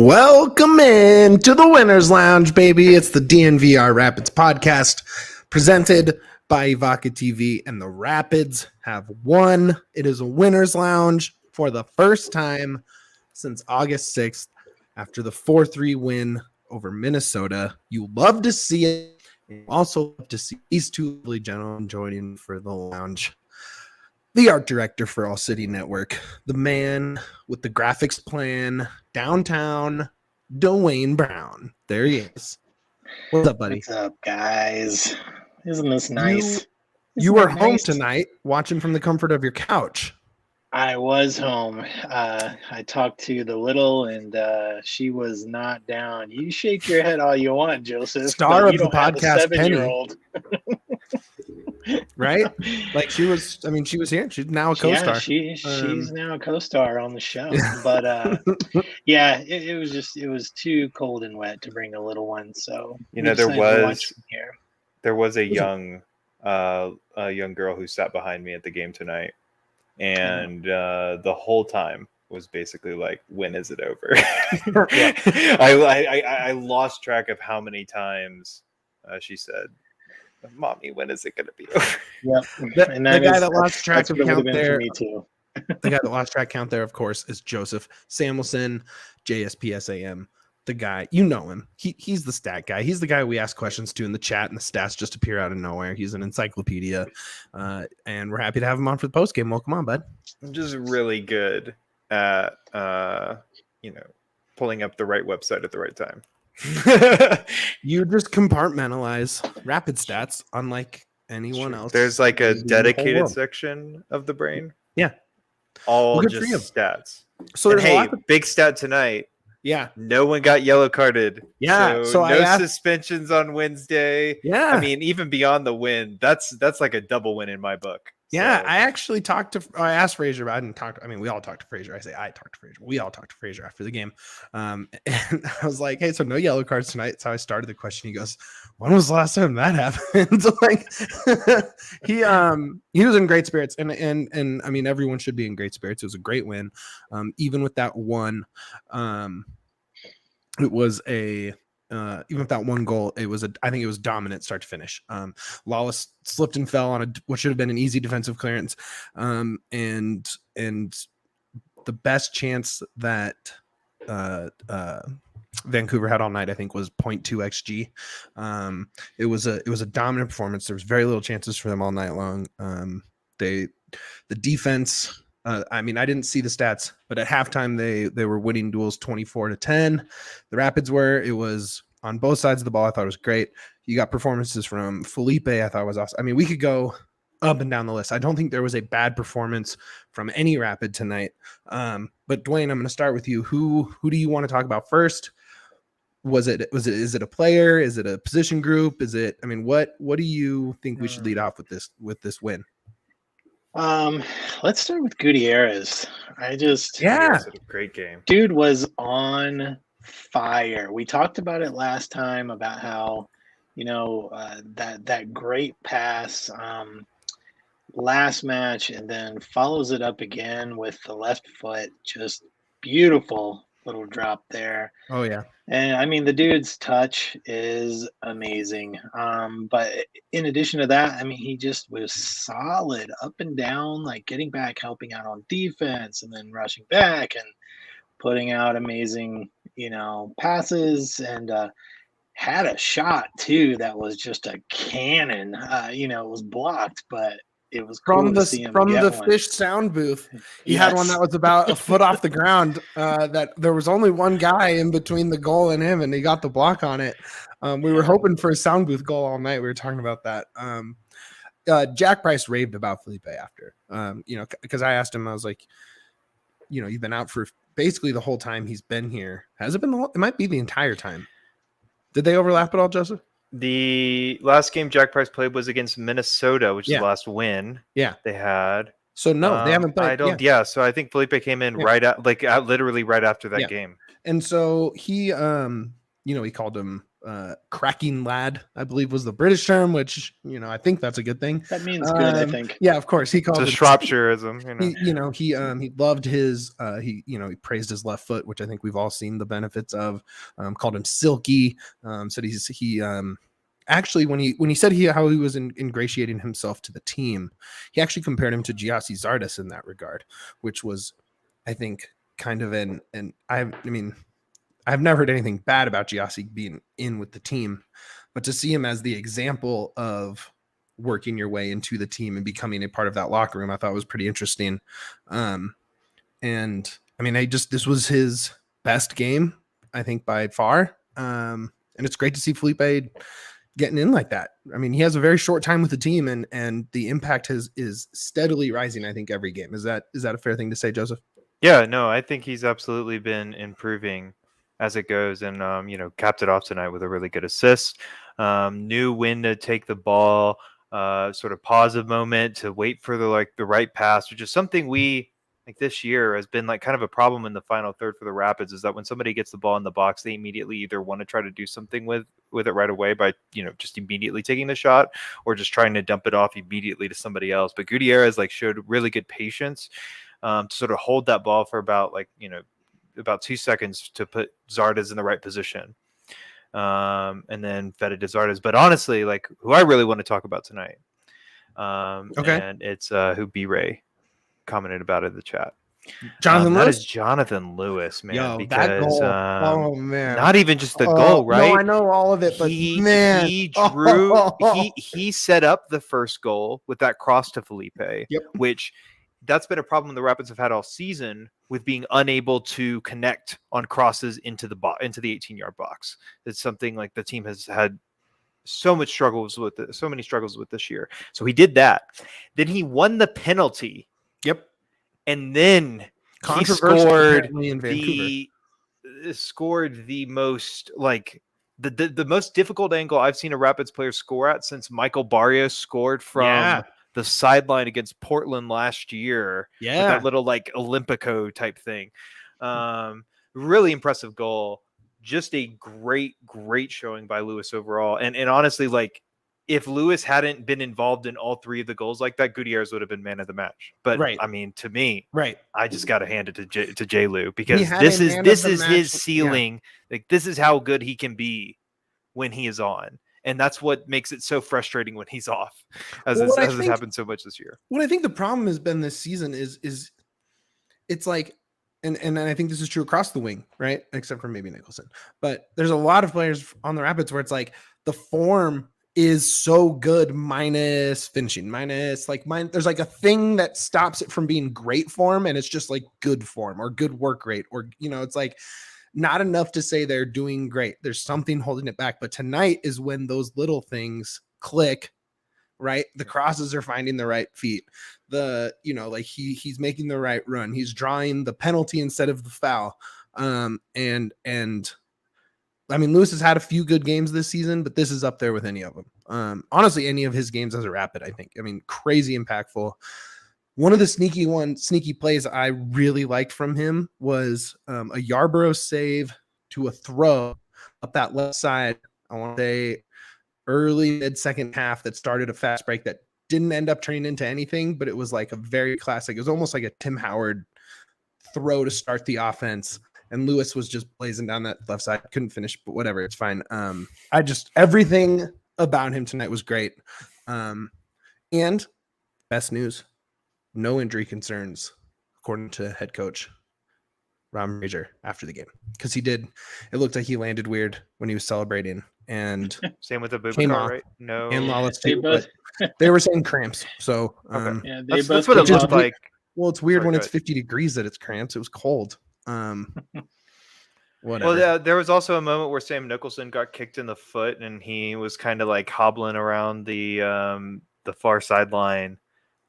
Welcome in to the Winners Lounge, baby. It's the DNVR Rapids podcast presented by Evoca TV, and the Rapids have won. It is a Winners Lounge for the first time since August 6th after the 4-3 win over Minnesota. You love to see it. And you also love to see these two lovely gentlemen joining for the lounge. The art director for All City Network, the man with the graphics plan, downtown, Duane Brown. There he is. What's up, buddy? What's up, guys? Isn't this nice? You were home tonight watching from the comfort of your couch. I was home. I talked to the little, and she was not down. You shake your head all you want, Joseph. Star of the podcast, Penny. Right? Like she was here. She's now a co-star. Yeah, she's now a co-star on the show. But yeah, it was too cold and wet to bring the little one. So there was a young girl who sat behind me at the game tonight, and the whole time was basically like, when is it over? I lost track of how many times she said, "Mommy, when is it going to be over?" Yeah, the guy that lost track of count there. Me too. The guy that lost track count there, of course, is Joseph Samuelson, JSPSAM. The guy, you know him. He's the stat guy. He's the guy we ask questions to in the chat, and the stats just appear out of nowhere. He's an encyclopedia, and we're happy to have him on for the post game. Welcome on, bud. I'm just really good at pulling up the right website at the right time. You just compartmentalize rapid stats unlike anyone else. There's like a dedicated section of the brain. Yeah. All just stats. So there's big stat tonight. Yeah. No one got yellow carded. Yeah. So no suspensions on Wednesday. Yeah. I mean, even beyond the win, that's like a double win in my book. Yeah, I actually I asked Frazier, but I didn't talk to, we all talked to Frazier. I talked to Frazier. We all talked to Frazier after the game. And I was like, hey, so no yellow cards tonight. So I started the question. He goes, when was the last time that happened? Like he was in great spirits. And I mean, everyone should be in great spirits. It was a great win. Even with that one, it was even with that one goal, I think it was dominant start to finish. Lawless slipped and fell on what should have been an easy defensive clearance. And the best chance that Vancouver had all night, I think, was 0.2 xG. It was a dominant performance. There was very little chances for them all night long. The defense, I didn't see the stats, but at halftime they were winning duels 24-10. The Rapids were. It was on both sides of the ball. I thought it was great. You got performances from Felipe. I thought was awesome. I mean, we could go up and down the list. I don't think there was a bad performance from any Rapid tonight. But Duane, I'm going to start with you. Who do you want to talk about first? Is it a player? Is it a position group? What do you think we should lead off with this win? Let's start with Gutierrez. He had a great game. Dude was on fire. We talked about it last time about how, that great pass last match, and then follows it up again with the left foot. Just beautiful little drop there. Oh yeah. And the dude's touch is amazing. But in addition to that, he just was solid up and down, like getting back, helping out on defense, and then rushing back and putting out amazing, passes, and had a shot too that was just a cannon. It was blocked, but it was cool from the fish sound booth. He had one that was about a foot off the ground. That there was only one guy in between the goal and him, and he got the block on it. We were hoping for a sound booth goal all night. We were talking about that. Jack Price raved about Felipe after, because I asked him, I was like, you've been out for basically the whole time he's been here. Has it been it might be the entire time. Did they overlap at all, Joseph? The last game Jack Price played was against Minnesota, which is the last win. Yeah, they had. So no, they haven't played. So I think Felipe came in literally right after that game. And so he, he called him cracking lad, I believe was the British term, which, I think that's a good thing. That means good, I think. Yeah, of course. He It's called a it Shropshireism, he loved his he praised his left foot, which I think we've all seen the benefits of. Called him silky. Said he actually when he said how he was ingratiating himself to the team, he actually compared him to Giassi Zardes in that regard, which was, I think, kind of I've never heard anything bad about Giassi being in with the team, but to see him as the example of working your way into the team and becoming a part of that locker room, I thought was pretty interesting. And I mean, this was his best game, I think, by far. And it's great to see Felipe getting in like that. I mean, he has a very short time with the team, and the impact is steadily rising, I think, every game. Is that a fair thing to say, Joseph? Yeah, no, I think he's absolutely been improving as it goes, and capped it off tonight with a really good assist. Knew when to take the ball, sort of pause a moment to wait for the right pass, which is something we like this year has been like kind of a problem in the final third for the Rapids, is that when somebody gets the ball in the box, they immediately either want to try to do something with it right away by just immediately taking the shot, or just trying to dump it off immediately to somebody else. But Gutierrez showed really good patience to sort of hold that ball for about 2 seconds to put Zardes in the right position, and then fed it to Zardes. But honestly, who I really want to talk about tonight, and it's who B-Ray commented about in the chat. Jonathan Lewis? That is Jonathan Lewis, man. Yo, because that goal. Oh man, not even just the goal, right? No, I know all of it, but he drew. He set up the first goal with that cross to Felipe, which that's been a problem the Rapids have had all season, with being unable to connect on crosses into the 18-yard box. It's something the team has had so many struggles with this year. So he did that. Then he won the penalty. Yep. And then he scored the most the most difficult angle I've seen a Rapids player score at since Michael Barrios scored from the sideline against Portland last year. With that little Olympico type thing. Really impressive goal. Just a great showing by Lewis overall. And honestly, if Lewis hadn't been involved in all three of the goals like that, Gutierrez would have been man of the match. But I mean, to me, I just got to hand it to J. Lou, because this is his ceiling. This is how good he can be when he is on. And that's what makes it so frustrating when he's off, as it happened so much this year. What I think the problem has been this season is it's and I think this is true across the wing, right? Except for maybe Nicholson. But there's a lot of players on the Rapids where it's the form is so good minus finishing, there's a thing that stops it from being great form, and it's just good form or good work rate, or it's not enough to say they're doing great. There's something holding it back. But tonight is when those little things click, right? The crosses are finding the right feet. He's making the right run. He's drawing the penalty instead of the foul. And I mean, Lewis has had a few good games this season, but this is up there with any of them. Honestly, any of his games as a Rapid, I think. I mean, crazy impactful. One of the sneaky plays I really liked from him was a Yarborough save to a throw up that left side. I want to say early mid-second half that started a fast break that didn't end up turning into anything, but it was a very classic. It was almost like a Tim Howard throw to start the offense. And Lewis was just blazing down that left side. Couldn't finish, but whatever. It's fine. Everything about him tonight was great. And best news, no injury concerns, according to head coach Ron Fraser after the game. Because it looked like he landed weird when he was celebrating. And same with the Bubakar, right? No. And Lawless too, but they were saying cramps. So that's what it looked like. Well, it's weird when it's 50 degrees that it's cramps. It was cold. Whatever. Well, there was also a moment where Sam Nicholson got kicked in the foot, and he was kind of hobbling around the far sideline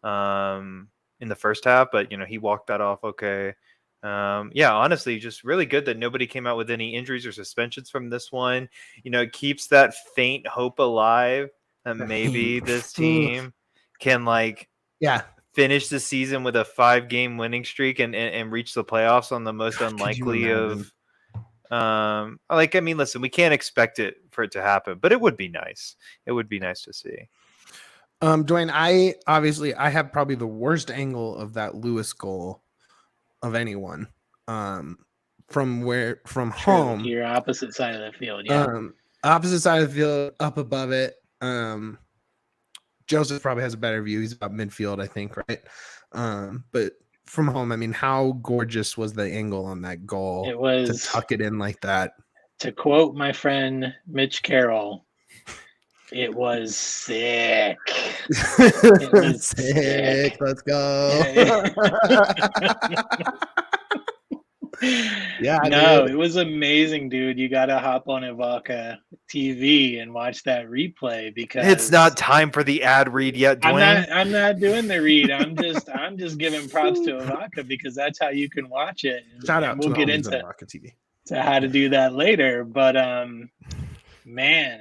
in the first half, but he walked that off okay. Honestly, just really good that nobody came out with any injuries or suspensions from this one. It keeps that faint hope alive that maybe this team can finish the season with a 5-game winning streak and reach the playoffs on the most unlikely of Like, I mean, listen, we can't expect it for it to happen, but it would be nice. It would be nice to see. Duane, I have probably the worst angle of that Lewis goal of anyone. From home, You're opposite side of the field. Yeah. Opposite side of the field, up above it. Joseph probably has a better view. He's about midfield, I think, right? But from home, I mean, how gorgeous was the angle on that goal? It was to tuck it in like that. To quote my friend Mitch Carroll, it was sick. It was sick. Let's go. Yeah, no, dude. It was amazing, dude. You got to hop on Ivanka TV and watch that replay because it's not time for the ad read yet, Duane. I'm not doing the read. I'm just giving props to Ivanka because that's how you can watch it. Shout out we'll to get into Ivanka TV. To how to do that later, but man,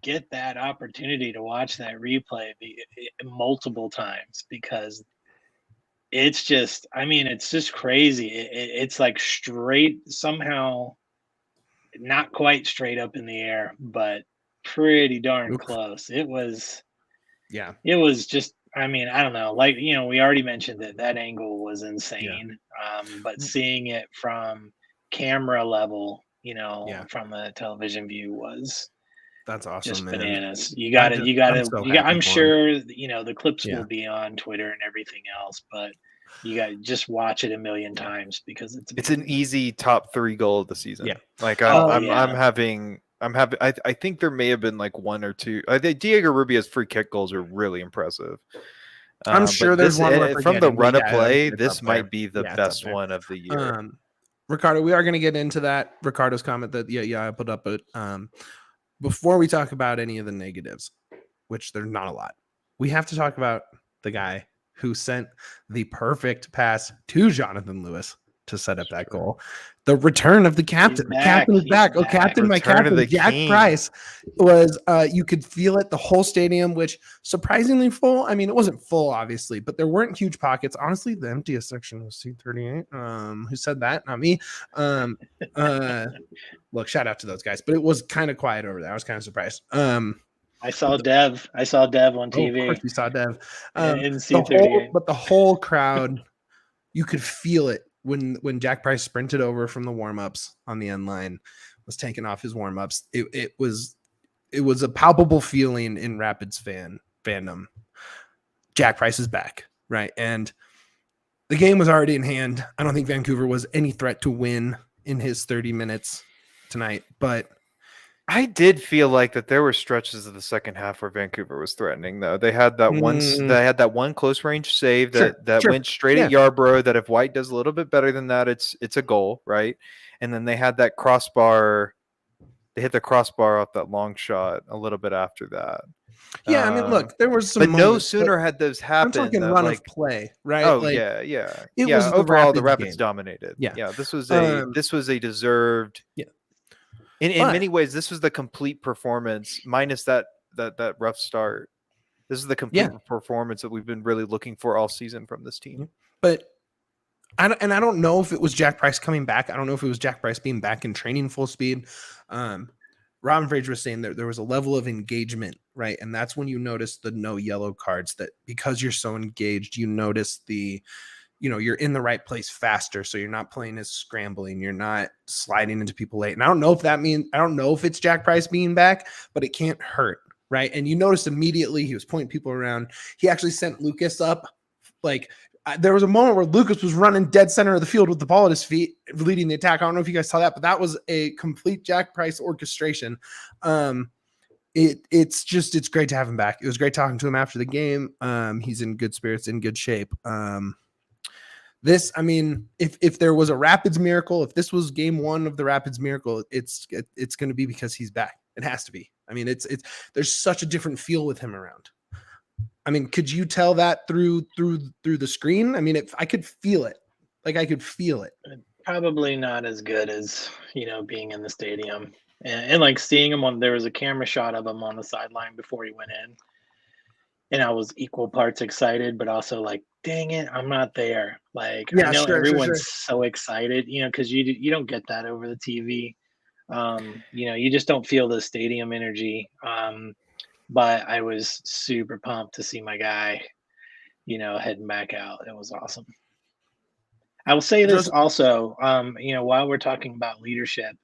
get that opportunity to watch that replay multiple times because it's just, I mean, it's just crazy. It's like straight, somehow not quite straight up in the air, but pretty darn close. It was just, I mean, I don't know, like, we already mentioned that angle was insane. But seeing it from camera level, from the television view that's awesome, just man. bananas. You gotta, I'm sure, the clips will be on Twitter and everything else, but you got to just watch it a million times because it's an easy top 3 goal of the season. Yeah. Like I think there may have been like 1 or 2. I think Diego Rubio's free kick goals are really impressive. I'm sure there's one from the run of play. This might be the best one of the year. Ricardo, we are going to get into that. Ricardo's comment that I put up, but before we talk about any of the negatives, which there's not a lot, we have to talk about the guy who sent the perfect pass to Jonathan Lewis to set up that goal. The return of the captain. The captain is back. Oh, captain, my captain, Jack Price was, you could feel it, the whole stadium, which surprisingly full. I mean, it wasn't full, obviously, but there weren't huge pockets. Honestly, the emptiest section was seat 38. Who said that? Not me. Look, shout out to those guys, but it was kind of quiet over there. I was kind of surprised. I saw Dev on TV. Of course, we saw Dev. In C38. But the whole crowd, you could feel it when Jack Price sprinted over from the warm-ups on the end line, was taking off his warm-ups. It was a palpable feeling in Rapids fandom. Jack Price is back, right? And the game was already in hand. I don't think Vancouver was any threat to win in his 30 minutes tonight, but I did feel like that there were stretches of the second half where Vancouver was threatening, though. They had that one close range save that went straight at Yarbrough, that if White does a little bit better than that, it's a goal, right? And then they had that crossbar. They hit the crossbar off that long shot a little bit after that. Yeah, I mean, look, there was some but moments, no sooner had those happened. I'm talking run of play, right? Oh, like, yeah. It was overall, the Rapids dominated. Yeah. This was a deserved. Yeah. In many ways, this was the complete performance, minus that rough start. This is the complete performance that we've been really looking for all season from this team. But I don't know if it was Jack Price coming back. I don't know if it was Jack Price being back in training full speed. Robin Fraser was saying that there was a level of engagement, right? And that's when you notice the no yellow cards, that because you're so engaged, you notice you're in the right place faster. So you're not playing as scrambling. You're not sliding into people late. And I don't know if it's Jack Price being back, but it can't hurt. Right. And you notice immediately he was pointing people around. He actually sent Lucas up. Like, there was a moment where Lucas was running dead center of the field with the ball at his feet, leading the attack. I don't know if you guys saw that, but that was a complete Jack Price orchestration. It's great to have him back. It was great talking to him after the game. He's in good spirits, in good shape. If there was a Rapids miracle, if this was game 1 of the Rapids miracle, it's going to be because he's back. It has to be. I mean, there's such a different feel with him around. I mean, could you tell that through the screen? I mean, I could feel it. Like, I could feel it. Probably not as good as, being in the stadium and like seeing him there was a camera shot of him on the sideline before he went in. And I was equal parts excited, but also like, dang it, I'm not there. Like, I know everyone's so excited, because you don't get that over the TV. You just don't feel the stadium energy. But I was super pumped to see my guy, heading back out. It was awesome. I will say this Joseph, also, while we're talking about leadership,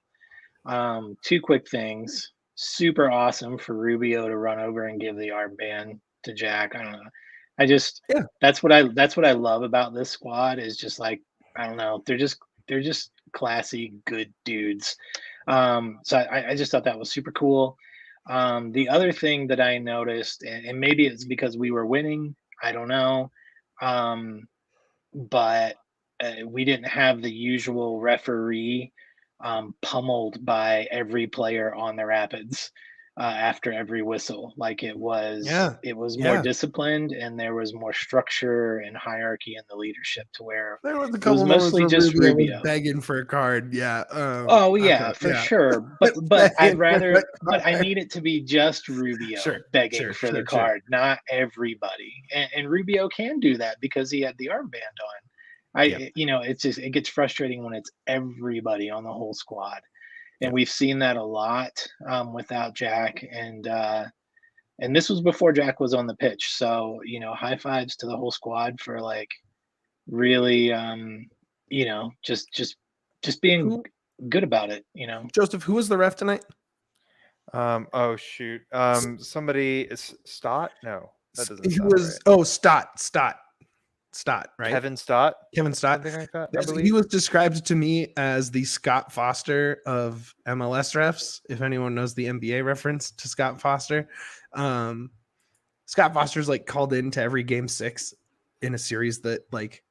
two quick things. Super awesome for Rubio to run over and give the armband to Jack. I don't know. I just yeah, that's what I love about this squad is just like, I don't know, they're just classy, good dudes. So I just thought that was super cool. The other thing that I noticed, and maybe it's because we were winning, I don't know. But we didn't have the usual referee pummeled by every player on the Rapids after every whistle. Like yeah, it was more yeah. disciplined, and there was more structure and hierarchy in the leadership to where There was a it was couple moments mostly where just Rubio was Rubio. begging for a card. Yeah. Oh yeah, Okay. for Yeah. sure. But I'd Begging for a rather, but I card. need it to be just Rubio Sure. begging Sure. for the Sure. Sure. card, not everybody. And Rubio can do that because he had the armband on. Yeah. It's just, it gets frustrating when it's everybody on the whole squad, Yeah. and we've seen that a lot without Jack, and this was before Jack was on the pitch. So high fives to the whole squad for like really, just being Who, good about it. Joseph? Who was the ref tonight? Oh shoot. Somebody is Stott? No, that doesn't He sound was. right. Oh, Stott. Right. Kevin Stott, Kevin Stott. something like that. I He believe. was described to me as the Scott Foster of MLS refs. If anyone knows the NBA reference to Scott Foster, Scott Foster's like called into every game 6 in a series that like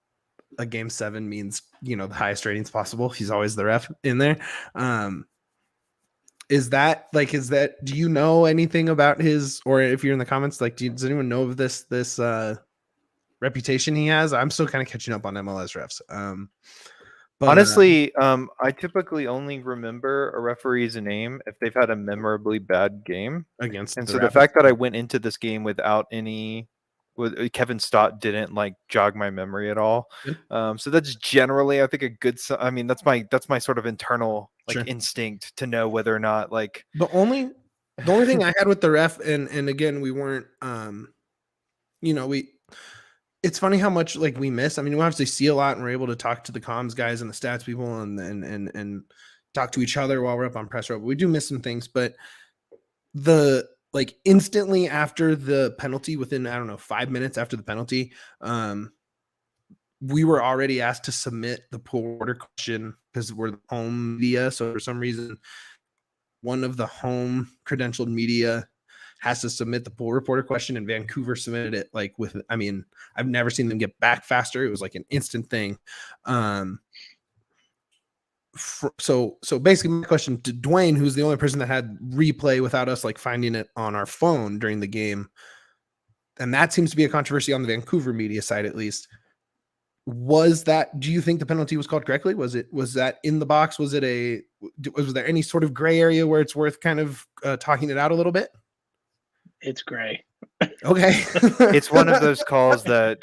a game 7 means the highest ratings possible. He's always the ref in there. Is that do you know anything about his, or if you're in the comments, like does anyone know of this reputation he has? I'm still kind of catching up on MLS refs. But Honestly, I typically only remember a referee's name if they've had a memorably bad game. against And the so the Rapids, fact that I went into this game without with Kevin Stott didn't like jog my memory at all. So that's generally, I think, a good. I mean, that's my sort of internal like Sure. instinct to know whether or not like the only thing I had with the ref, and again, we weren't, it's funny how much like we miss. I mean, we obviously see a lot, and we're able to talk to the comms guys and the stats people, and talk to each other while we're up on press row. But we do miss some things. But the like instantly after the penalty, within 5 minutes after the penalty, we were already asked to submit the pool order question because we're the home media. So for some reason, one of the home credentialed media has to submit the pool reporter question, and Vancouver submitted it like I've never seen them get back faster. It was like an instant thing. So basically my question to Duane, who's the only person that had replay without us like finding it on our phone during the game, and that seems to be a controversy on the Vancouver media side at least. Do you think the penalty was called correctly? Was that in the box? Was there any sort of gray area where it's worth kind of talking it out a little bit? It's gray. Okay. it's one of those calls that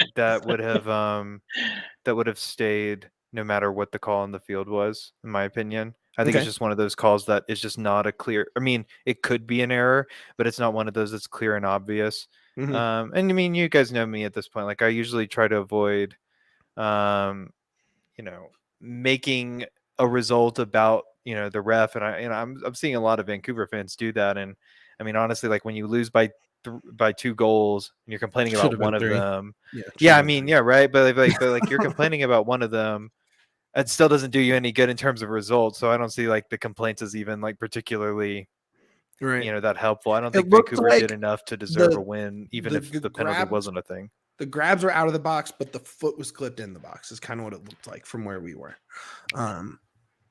would have stayed no matter what the call on the field was, in my opinion. I think it's just one of those calls that is just not a clear. I mean, it could be an error, but it's not one of those that's clear and obvious. Mm-hmm. And I mean, you guys know me at this point. Like, I usually try to avoid, making a result about the ref, and I'm seeing a lot of Vancouver fans do that. And I mean, honestly, like when you lose by 2 goals and you're complaining about one of them, I mean, yeah, right. But like you're complaining about one of them. It still doesn't do you any good in terms of results. So I don't see like the complaints as even like particularly, that helpful. I don't think Vancouver did enough to deserve a win, even if the penalty wasn't a thing. The grabs were out of the box, but the foot was clipped in the box. Is kind of what it looked like from where we were.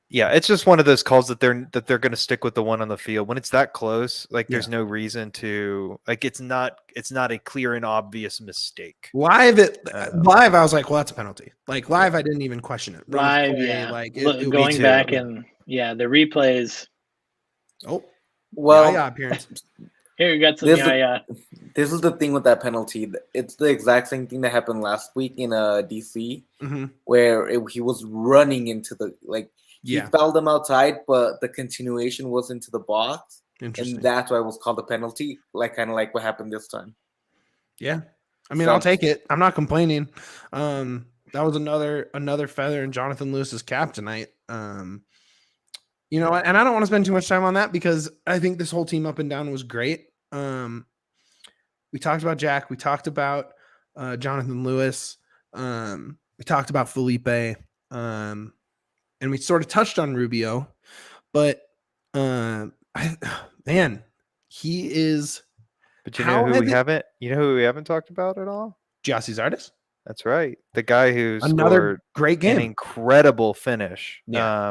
Yeah, it's just one of those calls that they're going to stick with the one on the field when it's that close. Like, there's no reason to like. It's not a clear and obvious mistake. Live, I was like, well, that's a penalty. Like live, I didn't even question it. Live, yeah. Like going back and the replays. Oh, well, appearance. Here you got some. This is the thing with that penalty. It's the exact same thing that happened last week in DC, mm-hmm. where he was running into the He Yeah. fouled them outside, but the continuation was into the box. Interesting. And that's why it was called a penalty, kind of like what happened this time. Yeah. I mean, So- I'll take it. I'm not complaining. That was another feather in Jonathan Lewis's cap tonight. You know, and I don't want to spend too much time on that because I think this whole team up and down was great. We talked about Jack. We talked about Jonathan Lewis. We talked about Felipe. And we sort of touched on Rubio. But, man, he is... But you know who we haven't talked about at all? Giassi's artist. That's right. The guy who Another scored great game. an incredible finish. Yeah.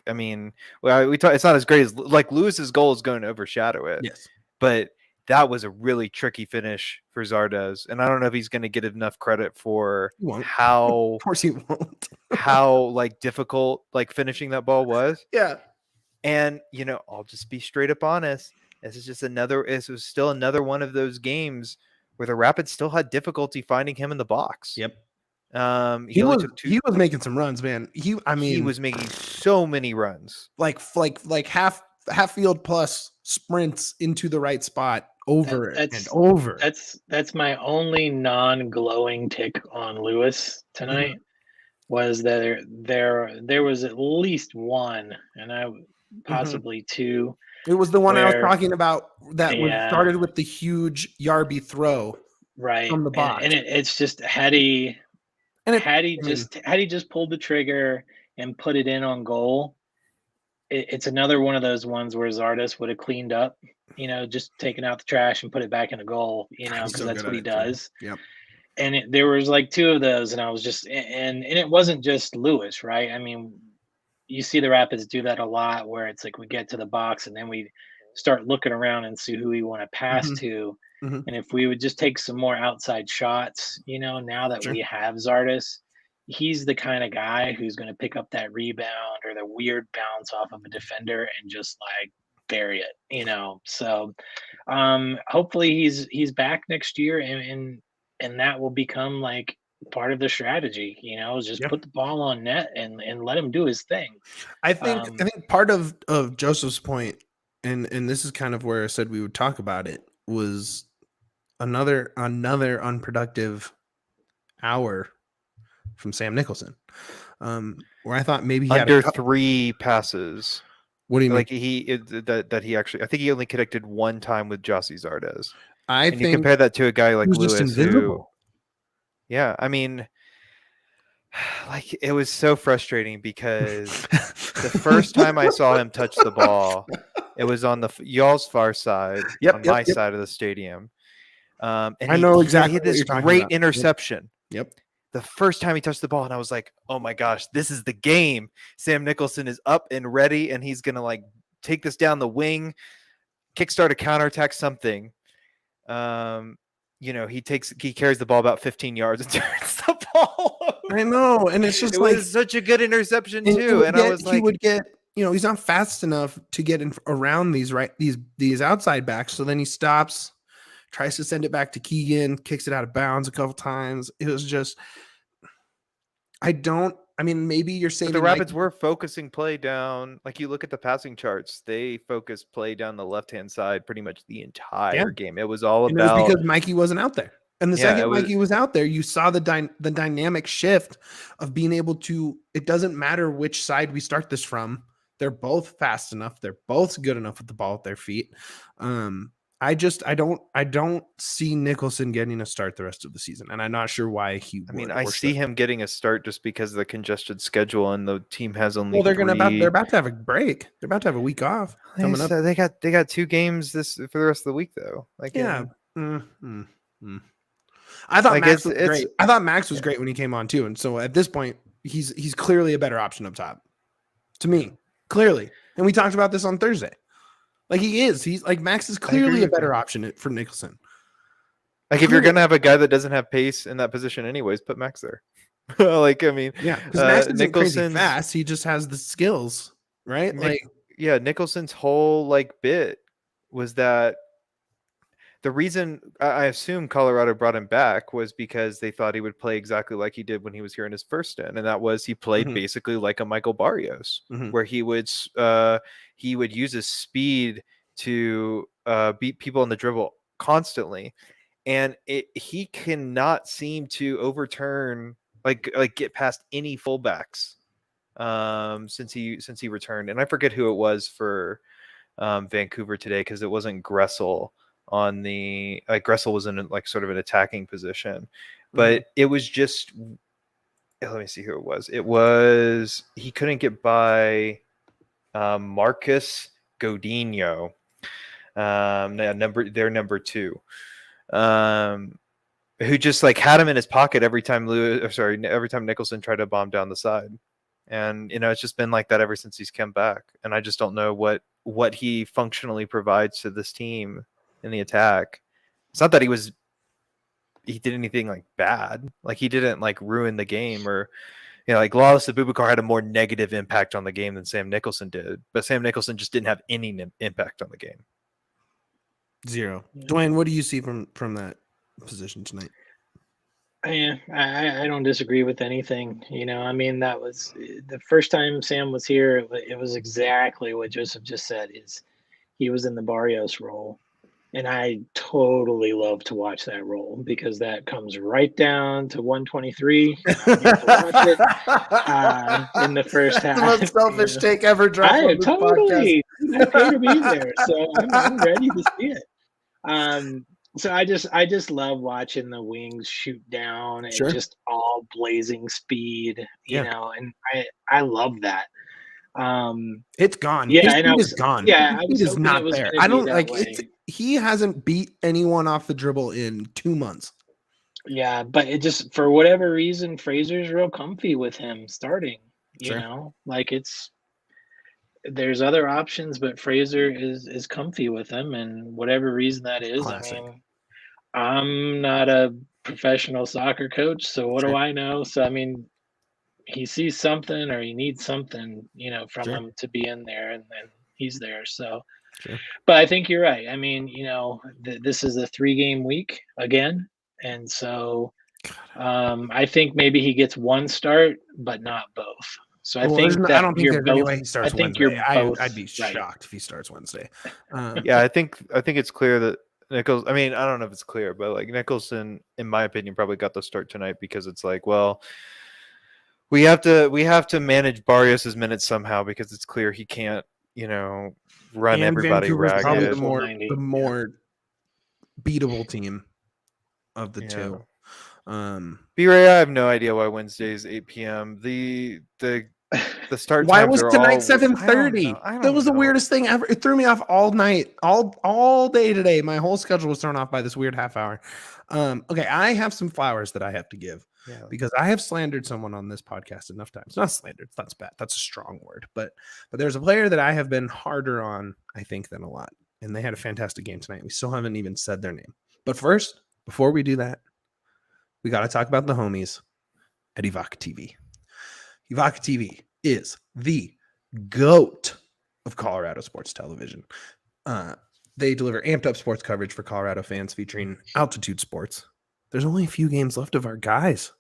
I mean, it's not as great as like Lewis's goal is going to overshadow it. Yes. But that was a really tricky finish for Zardes, and I don't know if he's going to get enough credit for how Of course he won't. how like difficult like finishing that ball was. Yeah. And you know, I'll just be straight up honest. This was still another one of those games where the Rapids still had difficulty finding him in the box. Yep. He was making some runs, man. He was making so many runs, like half field plus sprints into the right spot over and over. That's my only non-glowing tick on Lewis tonight. Was that there was at least one, and possibly two. It was the one I was talking about that started with the huge Yarby throw right from the box, and it's just had he just pulled the trigger and put it in on goal. It's another one of those ones where Zardes would have cleaned up, just taken out the trash and put it back in a goal, because that's what he does. Yep. And there was like two of those, and I was just and it wasn't just Lewis, right? I mean, you see the Rapids do that a lot, where it's like we get to the box and then we start looking around and see who we want to pass to. And if we would just take some more outside shots, now that we have Zardes, he's the kind of guy who's going to pick up that rebound or the weird bounce off of a defender and just like bury it, So hopefully he's back next year and that will become like part of the strategy, is just put the ball on net and let him do his thing. I think part of Joseph's point, and this is kind of where I said we would talk about it, was another unproductive hour from Sam Nicholson, where I thought maybe he under had 3 passes. What do you mean? Like he actually, I think he only connected one time with Jossie Zardes. I think you compare that to a guy like Lewis, who, yeah, I mean, like it was so frustrating because the first time I saw him touch the ball, it was on y'all's far side, on my side of the stadium. And I know exactly. He had this great interception. Yep. The first time he touched the ball, and I was like, "Oh my gosh, this is the game!" Sam Nicholson is up and ready, and he's gonna like take this down the wing, kickstart a counterattack, something. He carries the ball about 15 yards and turns the ball over. I know, and it's just it was such a good interception too. And I was like, he would get, he's not fast enough to get around these outside backs. So then he stops, tries to send it back to Keegan, kicks it out of bounds a couple times. It was just, maybe you're saying the Rapids were focusing play down. Like you look at the passing charts, they focused play down the left-hand side pretty much the entire game. It was all about, it was because Mikey wasn't out there. And the second Mikey was out there, you saw the dynamic shift of being able to, it doesn't matter which side we start this from. They're both fast enough. They're both good enough with the ball at their feet. I don't see Nicholson getting a start the rest of the season, and I'm not sure why he would. I see him getting a start just because of the congested schedule, and the team has only. Well, they're about to have a break. They're about to have a week off coming up. They got 2 games for the rest of the week though. Like yeah. I thought Max was great. I thought Max was great when he came on too, and so at this point, he's clearly a better option up top, to me, clearly. And we talked about this on Thursday. Like he's like Max is clearly a better option for Nicholson. Like if you're gonna have a guy that doesn't have pace in that position, anyways, put Max there. Because Max isn't crazy fast. He just has the skills, right? Nicholson's whole bit was that the reason I assume Colorado brought him back was because they thought he would play exactly like he did when he was here in his first stint, and that was he played basically like a Michael Barrios, where he would use his speed to beat people in the dribble constantly, and he cannot seem to overturn like get past any fullbacks since he returned, and I forget who it was for Vancouver today because it wasn't Gressel on the Gressel was in like sort of an attacking position, but it was just let me see who it was. It was he couldn't get by Marcus Godinho, their number 2, who just like had him in his pocket every time Nicholson tried to bomb down the side. And it's just been like that ever since he's come back. And I just don't know what he functionally provides to this team in the attack. It's not that he did anything like bad. Like he didn't like ruin the game or like Lawless Abubakar had a more negative impact on the game than Sam Nicholson did. But Sam Nicholson just didn't have any impact on the game. 0. Duane, what do you see from that position tonight? I don't disagree with anything. I mean, that was the first time Sam was here. It was exactly what Joseph just said. Is he was in the Barrios role, and I totally love to watch that role because that comes right down to 123. And I'm here to watch it in the first half. The most selfish take ever dropped on this totally. I pay to be there, so I'm ready to see it. So I just love watching the wings shoot down and just all blazing speed, you know, and I love that. It's gone. Yeah, His speed is gone. Yeah, It is not there. I don't like it. He hasn't beat anyone off the dribble in 2 months. Yeah, but it just for whatever reason, Fraser's real comfy with him starting. Like there's other options, but Fraser is comfy with him, and whatever reason that is. Classic. I mean, I'm not a professional soccer coach, so what do I know? So I mean, he sees something or he needs something, from him to be in there, and then he's there. So, but I think you're right. I mean, this is a 3-game week again, and so I think maybe he gets one start, but not both. So I think I don't think there's any way he starts Wednesday. I'd be shocked if he starts Wednesday. Yeah, I think it's clear that Nichols. I mean, I don't know if it's clear, but like Nicholson, in my opinion, probably got the start tonight because it's like, well, we have to manage Barrios' minutes somehow because it's clear he can't, run everybody ragged. Probably the more beatable team of the two. B-Ray, I have no idea why Wednesday is 8 p.m. The start times why was tonight 7:30? That was the weirdest thing ever. It threw me off all night, all day today. My whole schedule was thrown off by this weird half hour. Okay, I have some flowers that I have to give because I have slandered someone on this podcast enough times. Not slandered, that's bad. That's a strong word. But there's a player that I have been harder on, I think, than a lot. And they had a fantastic game tonight. We still haven't even said their name. But first, before we do that, we got to talk about the homies at Evoca TV. Evoca TV is the GOAT of Colorado sports television. They deliver amped up sports coverage for Colorado fans featuring altitude sports. There's only a few games left of our guys.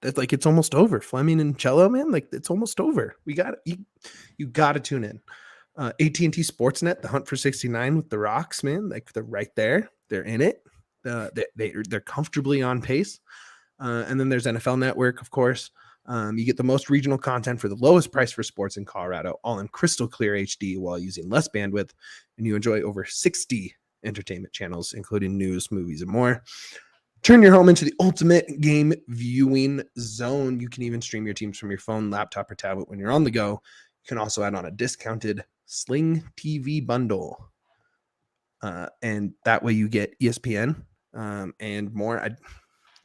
That's like it's almost over. Fleming and Cello, man, like it's almost over. We got you got to tune in. AT&T Sportsnet, the hunt for 69 with the Rocks, man, like they're right there. They're in it. They're comfortably on pace. And then there's NFL Network, of course. You get the most regional content for the lowest price for sports in Colorado, all in crystal clear HD while using less bandwidth. And you enjoy over 60 entertainment channels, including news, movies, and more. Turn your home into the ultimate game viewing zone. You can even stream your teams from your phone, laptop, or tablet when you're on the go. You can also add on a discounted Sling TV bundle. And that way you get ESPN and more. I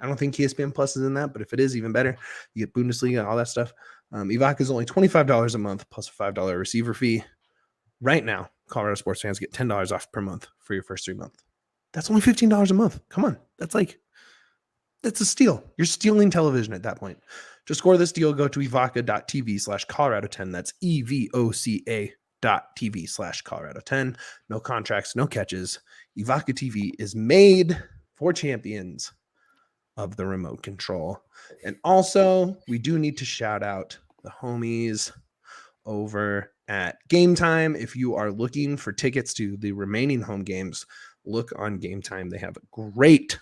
don't think ESPN Plus is in that, but if it is, even better. You get Bundesliga, all that stuff. Evoca is only $25 a month plus a $5 receiver fee. Right now, Colorado sports fans get $10 off per month for your first 3 months. That's only $15 a month. Come on. That's a steal. You're stealing television at that point. To score this deal, go to evoca.tv/Colorado10. That's EVOCA twitch.tv/Colorado10. No contracts, no catches. Ivaka TV is made for champions of the remote control. And also, we do need to shout out the homies over at Gametime. If you are looking for tickets to the remaining home games, look on Gametime. They have a great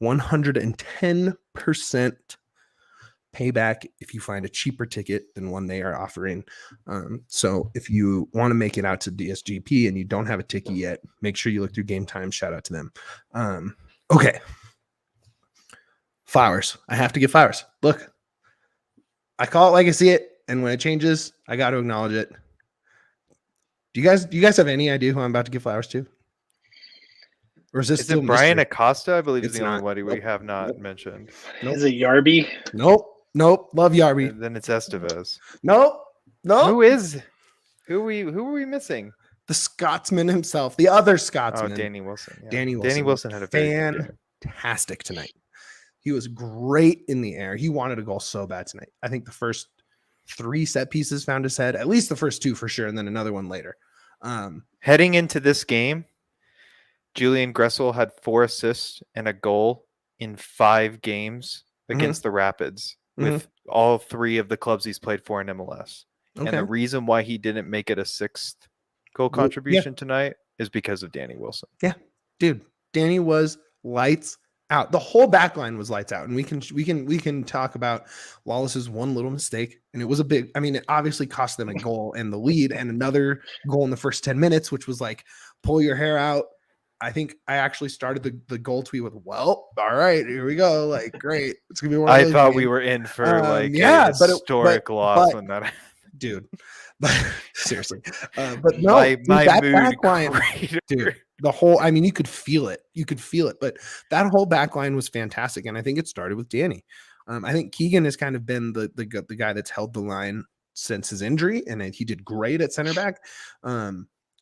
110% payback if you find a cheaper ticket than one they are offering. So if you want to make it out to DSGP and you don't have a ticket yet, make sure you look through Gametime. Shout out to them. Okay. Flowers. I have to give flowers. Look, I call it like I see it, and when it changes, I got to acknowledge it. Do you guys have any idea who I'm about to give flowers to? Or is this Is still it Brian mystery? Acosta? I believe It's is the only not. one we Nope. have not Nope. mentioned. Nope. Is it Yarby? Nope. Love Yarby. Then it's Estevez. Nope. Who are we missing? The Scotsman himself, the other Oh, Scotsman. Danny Wilson. Yeah. Danny Danny Wilson had a very good game. fantastic tonight. He was great in the air. He wanted a goal so bad tonight. I think the first 3 set pieces found his head, at least the first 2 for sure, and then another one later. Heading into this game, Julian Gressel had 4 assists and a goal in 5 games against the Rapids with all 3 of the clubs he's played for in MLS. Okay. And the reason why he didn't make it a 6th goal contribution tonight is because of Danny Wilson. Yeah, dude, Danny was lights out. The whole back line was lights out, and we can talk about Wallace's one little mistake, and it was a big. I mean, it obviously cost them a goal and the lead, and another goal in the first 10 minutes, which was like pull your hair out. I think I actually started the goal tweet with, "Well, all right, here we go. Like, great, it's gonna be one." I thought we were in for a historic loss when that. Dude, but seriously, but no, my that mood back line, crater. dude, the whole, I mean, you could feel it, but that whole back line was fantastic. And I think it started with Danny. I think Keegan has kind of been the guy that's held the line since his injury, and he did great at center back.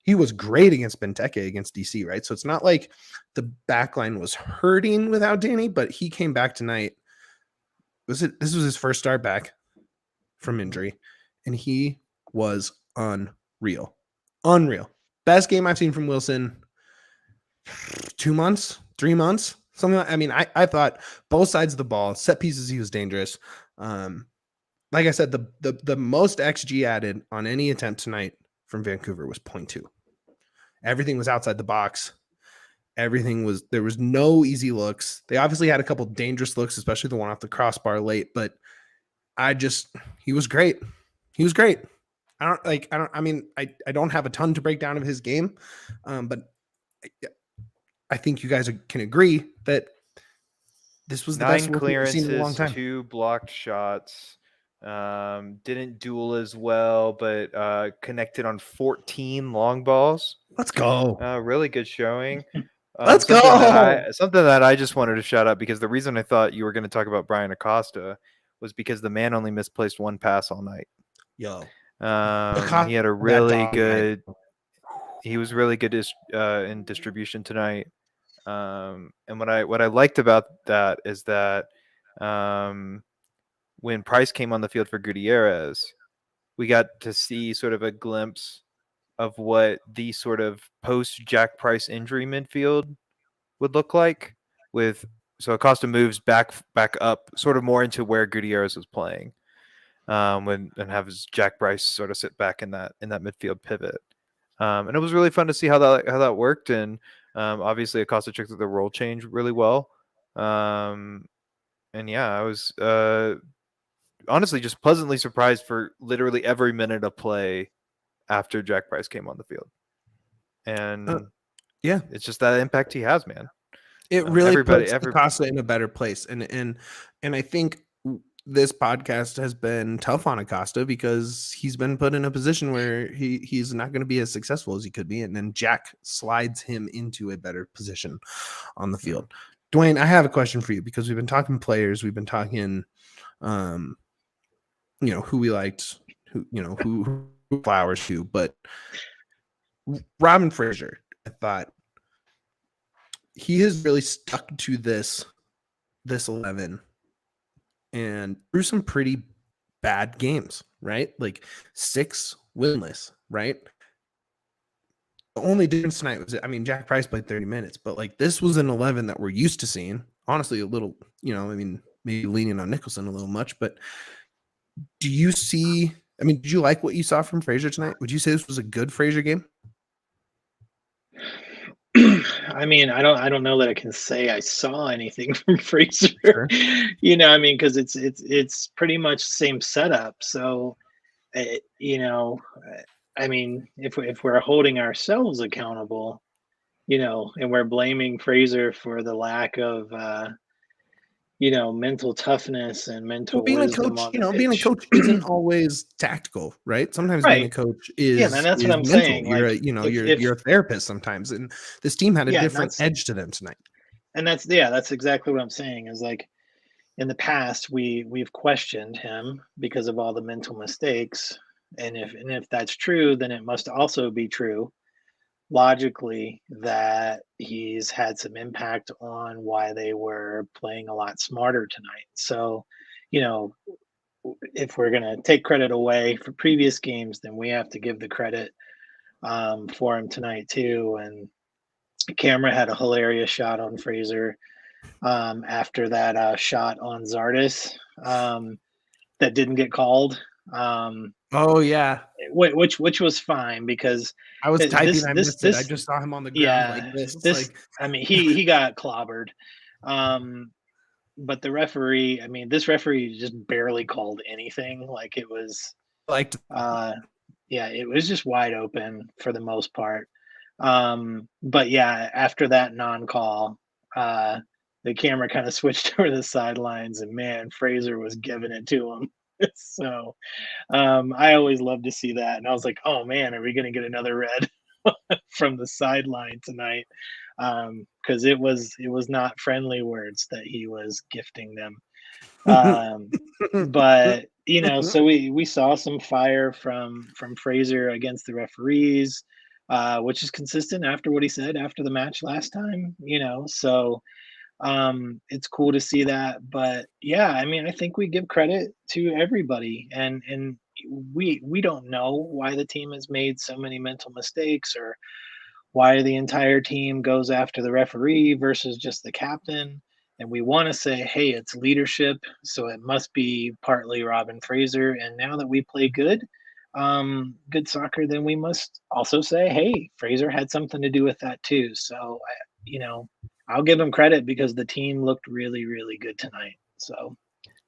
He was great against Benteke against DC, right? So it's not like the back line was hurting without Danny, but he came back tonight. This was his first start back from injury, and he was unreal. Best game I've seen from Wilson. 2 months, 3 months, something like, I mean, I thought both sides of the ball, set pieces, he was dangerous. Like I said, the most XG added on any attempt tonight from Vancouver was 0.2. Everything was outside the box. There was no easy looks. They obviously had a couple dangerous looks, especially the one off the crossbar late, but he was great. I don't have a ton to break down of his game. But I think you guys can agree that this was the 9 best we've seen in a long clearances, time. 2 blocked shots. Didn't duel as well, but connected on 14 long balls. Let's go. Really good showing. Let's go. Something that I just wanted to shout out, because the reason I thought you were going to talk about Brian Acosta was because the man only misplaced 1 pass all night. Yo. He had a really good. He was really good in distribution tonight. And what I liked about that is that when Price came on the field for Gutierrez, we got to see sort of a glimpse of what the sort of post Jack Price injury midfield would look like. So Acosta moves back up, sort of more into where Gutierrez was playing, and have Jack Price sort of sit back in that midfield pivot. And it was really fun to see how that worked. And obviously Acosta took the role change really well. And yeah, I was honestly just pleasantly surprised for literally every minute of play after Jack Price came on the field. And yeah, it's just that impact he has, man. It really puts Acosta in a better place. And I think this podcast has been tough on Acosta because he's been put in a position where he's not going to be as successful as he could be. And then Jack slides him into a better position on the field. Duane, I have a question for you, because we've been talking players. We've been talking, who we liked, who flowers to, but Robin Fraser, I thought he has really stuck to this 11 and through some pretty bad games, right? Like 6 winless, right? The only difference tonight was, I mean, Jack Price played 30 minutes, but like this was an 11 that we're used to seeing. Honestly, a little, I mean, maybe leaning on Nicholson a little much, but do you see? I mean, did you like what you saw from Fraser tonight? Would you say this was a good Fraser game? I mean, I don't know that I can say I saw anything from Fraser. Sure. I mean, because it's pretty much the same setup. So, I mean, if we're holding ourselves accountable, and we're blaming Fraser for the lack of mental toughness and Well, mental being a wisdom coach, on the being a pitch. coach isn't always tactical, right? Sometimes being a Right. coach Yeah, is man, that's what I'm mental. saying. You're Like, you're a therapist sometimes, and this team had a different edge to them tonight. And that's exactly what I'm saying. Is like in the past we've questioned him because of all the mental mistakes, and if that's true, then it must also be true logically that he's had some impact on why they were playing a lot smarter tonight. So, you know, if we're going to take credit away for previous games, then we have to give the credit for him tonight too. And Camera had a hilarious shot on Fraser after that shot on Zardes that didn't get called. Oh yeah, which was fine because I was typing. I missed it. I this just saw him on the ground yeah like this. this Like, I mean he got clobbered. But the referee, I mean, this referee just barely called anything. Like it was, liked. yeah, it was just wide open for the most part. But yeah, after that non-call, the camera kind of switched over the sidelines, and man, Fraser was giving it to him. So I always love to see that, and I was like, oh man, are we going to get another red from the sideline tonight? Because it was not friendly words that he was gifting them. But so we saw some fire from Fraser against the referees, which is consistent after what he said after the match last time. So it's cool to see that. But yeah, I mean, I think we give credit to everybody, and we don't know why the team has made so many mental mistakes or why the entire team goes after the referee versus just the captain. And we want to say, hey, it's leadership, so it must be partly Robin Fraser. And now that we play good soccer, then we must also say, hey, Fraser had something to do with that too. So, I'll give him credit because the team looked really, really good tonight. So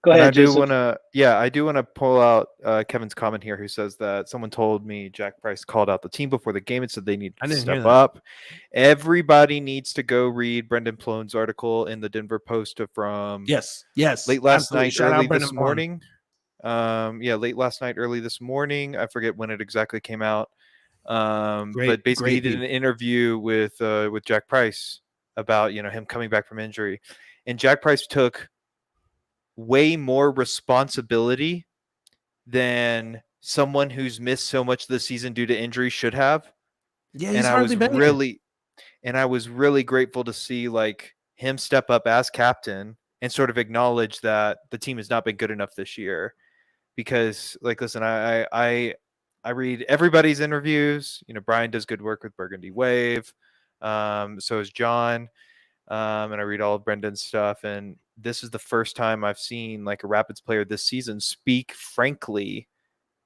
go And ahead, I do Joseph. I do want to pull out Kevin's comment here, who says that someone told me Jack Price called out the team before the game and said they need to step up. Everybody needs to go read Brendan Plone's article in the Denver Post from yes, late last absolutely. night, Shout early out this morning. Late last night, early this morning. I forget when it exactly came out. But basically, he did an interview with Jack Price about him coming back from injury, and Jack Price took way more responsibility than someone who's missed so much of the season due to injury should have. Yeah, he's hardly been here. And I was really grateful to see like him step up as captain and sort of acknowledge that the team has not been good enough this year. Because like, listen, I read everybody's interviews. Brian does good work with Burgundy Wave. So is John. And I read all of Brendan's stuff. And this is the first time I've seen like a Rapids player this season speak frankly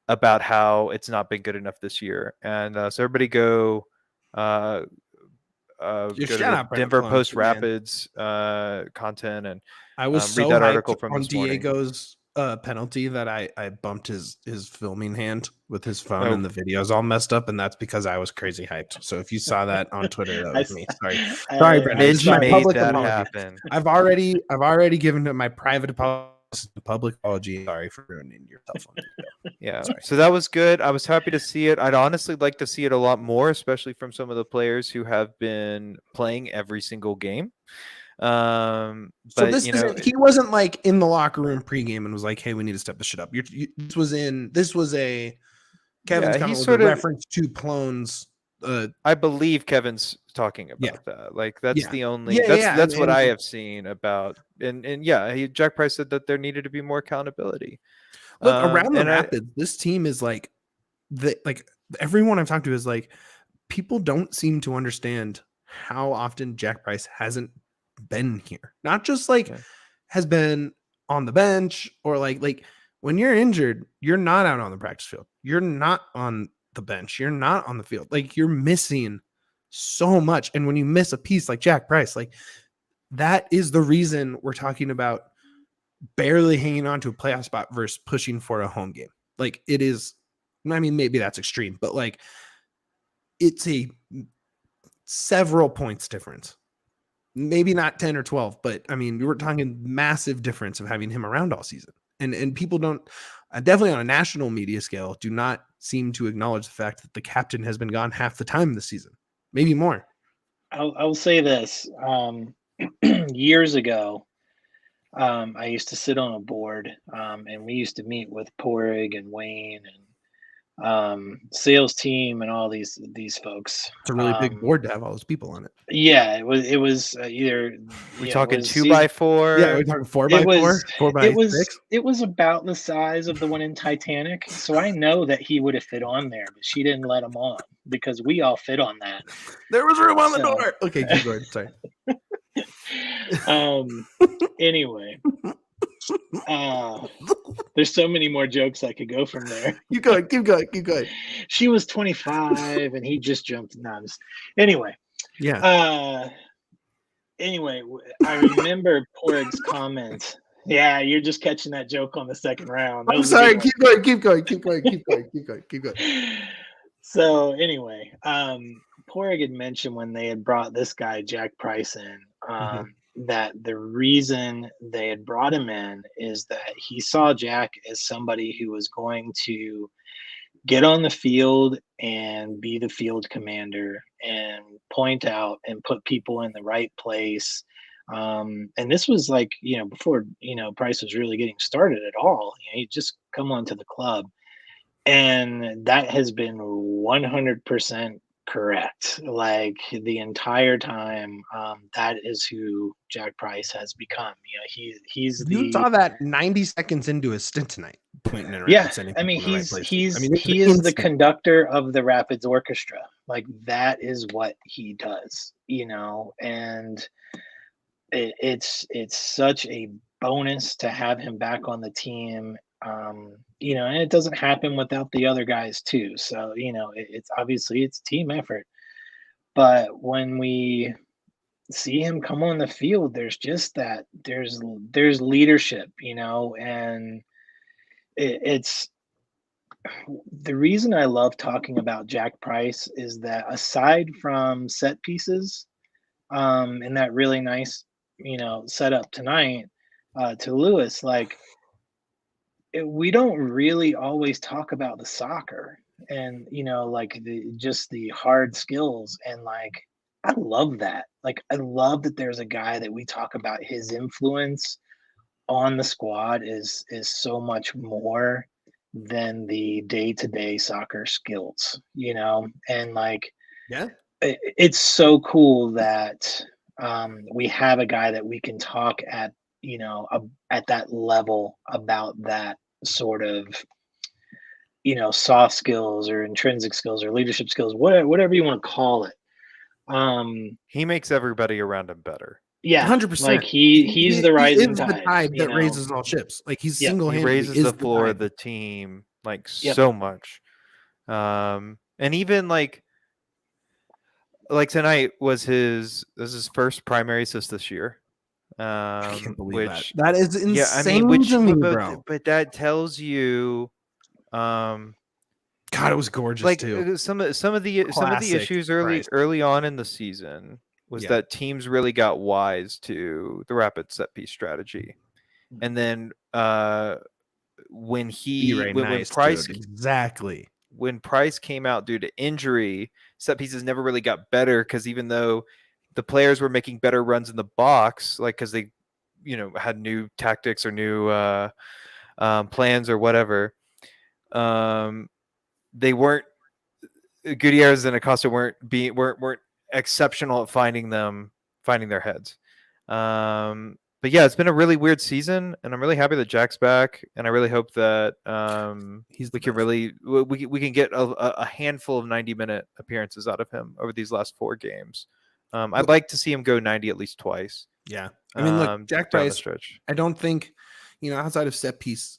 about how it's not been good enough this year. And so everybody go to the Denver Post Rapids content and I was read that article from on this morning. Diego's penalty that I bumped his filming hand with his phone and the video's all messed up, and that's because I was crazy hyped. So if you saw that on Twitter, that was me. Sorry, Brendan. Mitch made that happen. I've already given him my private apology, public apology. Sorry for ruining your cell phone video. Yeah, so that was good. I was happy to see it. I'd honestly like to see it a lot more, especially from some of the players who have been playing every single game. So this he wasn't like in the locker room pregame and was like, "Hey, we need to step this shit up." This was a Kevin's comment was a reference to Plone's. I believe Kevin's talking about that. Like that's the only that's what I have seen about and Jack Price said that there needed to be more accountability. Look, around the Rapids, this team is like everyone I've talked to is like people don't seem to understand how often Jack Price hasn't been here. Not just like has been on the bench or like when you're injured, you're not out on the practice field. You're not on the bench. You're not on the field. Like you're missing so much. And when you miss a piece like Jack Price, like that is the reason we're talking about barely hanging on to a playoff spot versus pushing for a home game. Like it is, I mean, maybe that's extreme, but like it's a several points difference. Maybe not 10 or 12, but I mean, we were talking massive difference of having him around all season. And people don't, definitely on a national media scale, do not seem to acknowledge the fact that the captain has been gone half the time this season, maybe more. I'll say this. Years ago, I used to sit on a board, and we used to meet with Porig and Wayne and sales team and all these folks. It's a really big board to have all those people on it. Yeah, it was either we're talking 2x4. Yeah, we're talking 4x4, 4x6. It was about the size of the one in Titanic. So I know that he would have fit on there, but she didn't let him on because we all fit on that. There was room on the door. Okay, keep going. Sorry. Anyway. There's so many more jokes I could go from there. Keep going. She was 25 and he just jumped. Anyway. Yeah. Anyway, I remember Porig's comment. Yeah, you're just catching that joke on the second round. I'm sorry. Keep going. So anyway, Porig had mentioned when they had brought this guy, Jack Price, in, that the reason they had brought him in is that he saw Jack as somebody who was going to get on the field and be the field commander and point out and put people in the right place. And this was like, before, Price was really getting started at all. He'd just come onto the club. And that has been 100% correct. Like the entire time, that is who Jack Price has become. He's you saw that 90 seconds into his stint tonight, pointing it around. Yeah, I mean, he is the conductor of the Rapids Orchestra. Like that is what he does, and it's such a bonus to have him back on the team. And it doesn't happen without the other guys too. So, it's obviously it's team effort, but when we see him come on the field, there's just that there's leadership, and it's the reason I love talking about Jack Price is that aside from set pieces, and that really nice, setup tonight, to Lewis, like, we don't really always talk about the soccer and like the hard skills, and like I love that. Like I love that there's a guy that we talk about his influence on the squad is so much more than the day-to-day soccer skills, and like it's so cool that we have a guy that we can talk at at that level about that sort of, soft skills or intrinsic skills or leadership skills, whatever you want to call it. He makes everybody around him better. Yeah, 100%. Like he's the rising tide. The tide that raises all ships. Like he's single-handedly he raises the floor of the team like so much. And even like tonight was his first primary assist this year. I can't believe that is insane to me, bro. But that tells you, God, it was gorgeous like too. Some of the issues early on in the season was that teams really got wise to the rapid set piece strategy, and then when Price came out due to injury, set pieces never really got better because even though the players were making better runs in the box, like because they, had new tactics or new plans or whatever. They weren't. Gutierrez and Acosta weren't exceptional at finding their heads. but yeah, it's been a really weird season, and I'm really happy that Jack's back, and I really hope that we can get a handful of 90-minute appearances out of him over these last 4 games. I'd like to see him go 90 at least twice. Yeah. I mean, look, Jack down the Price, stretch. I don't think, outside of set pieces,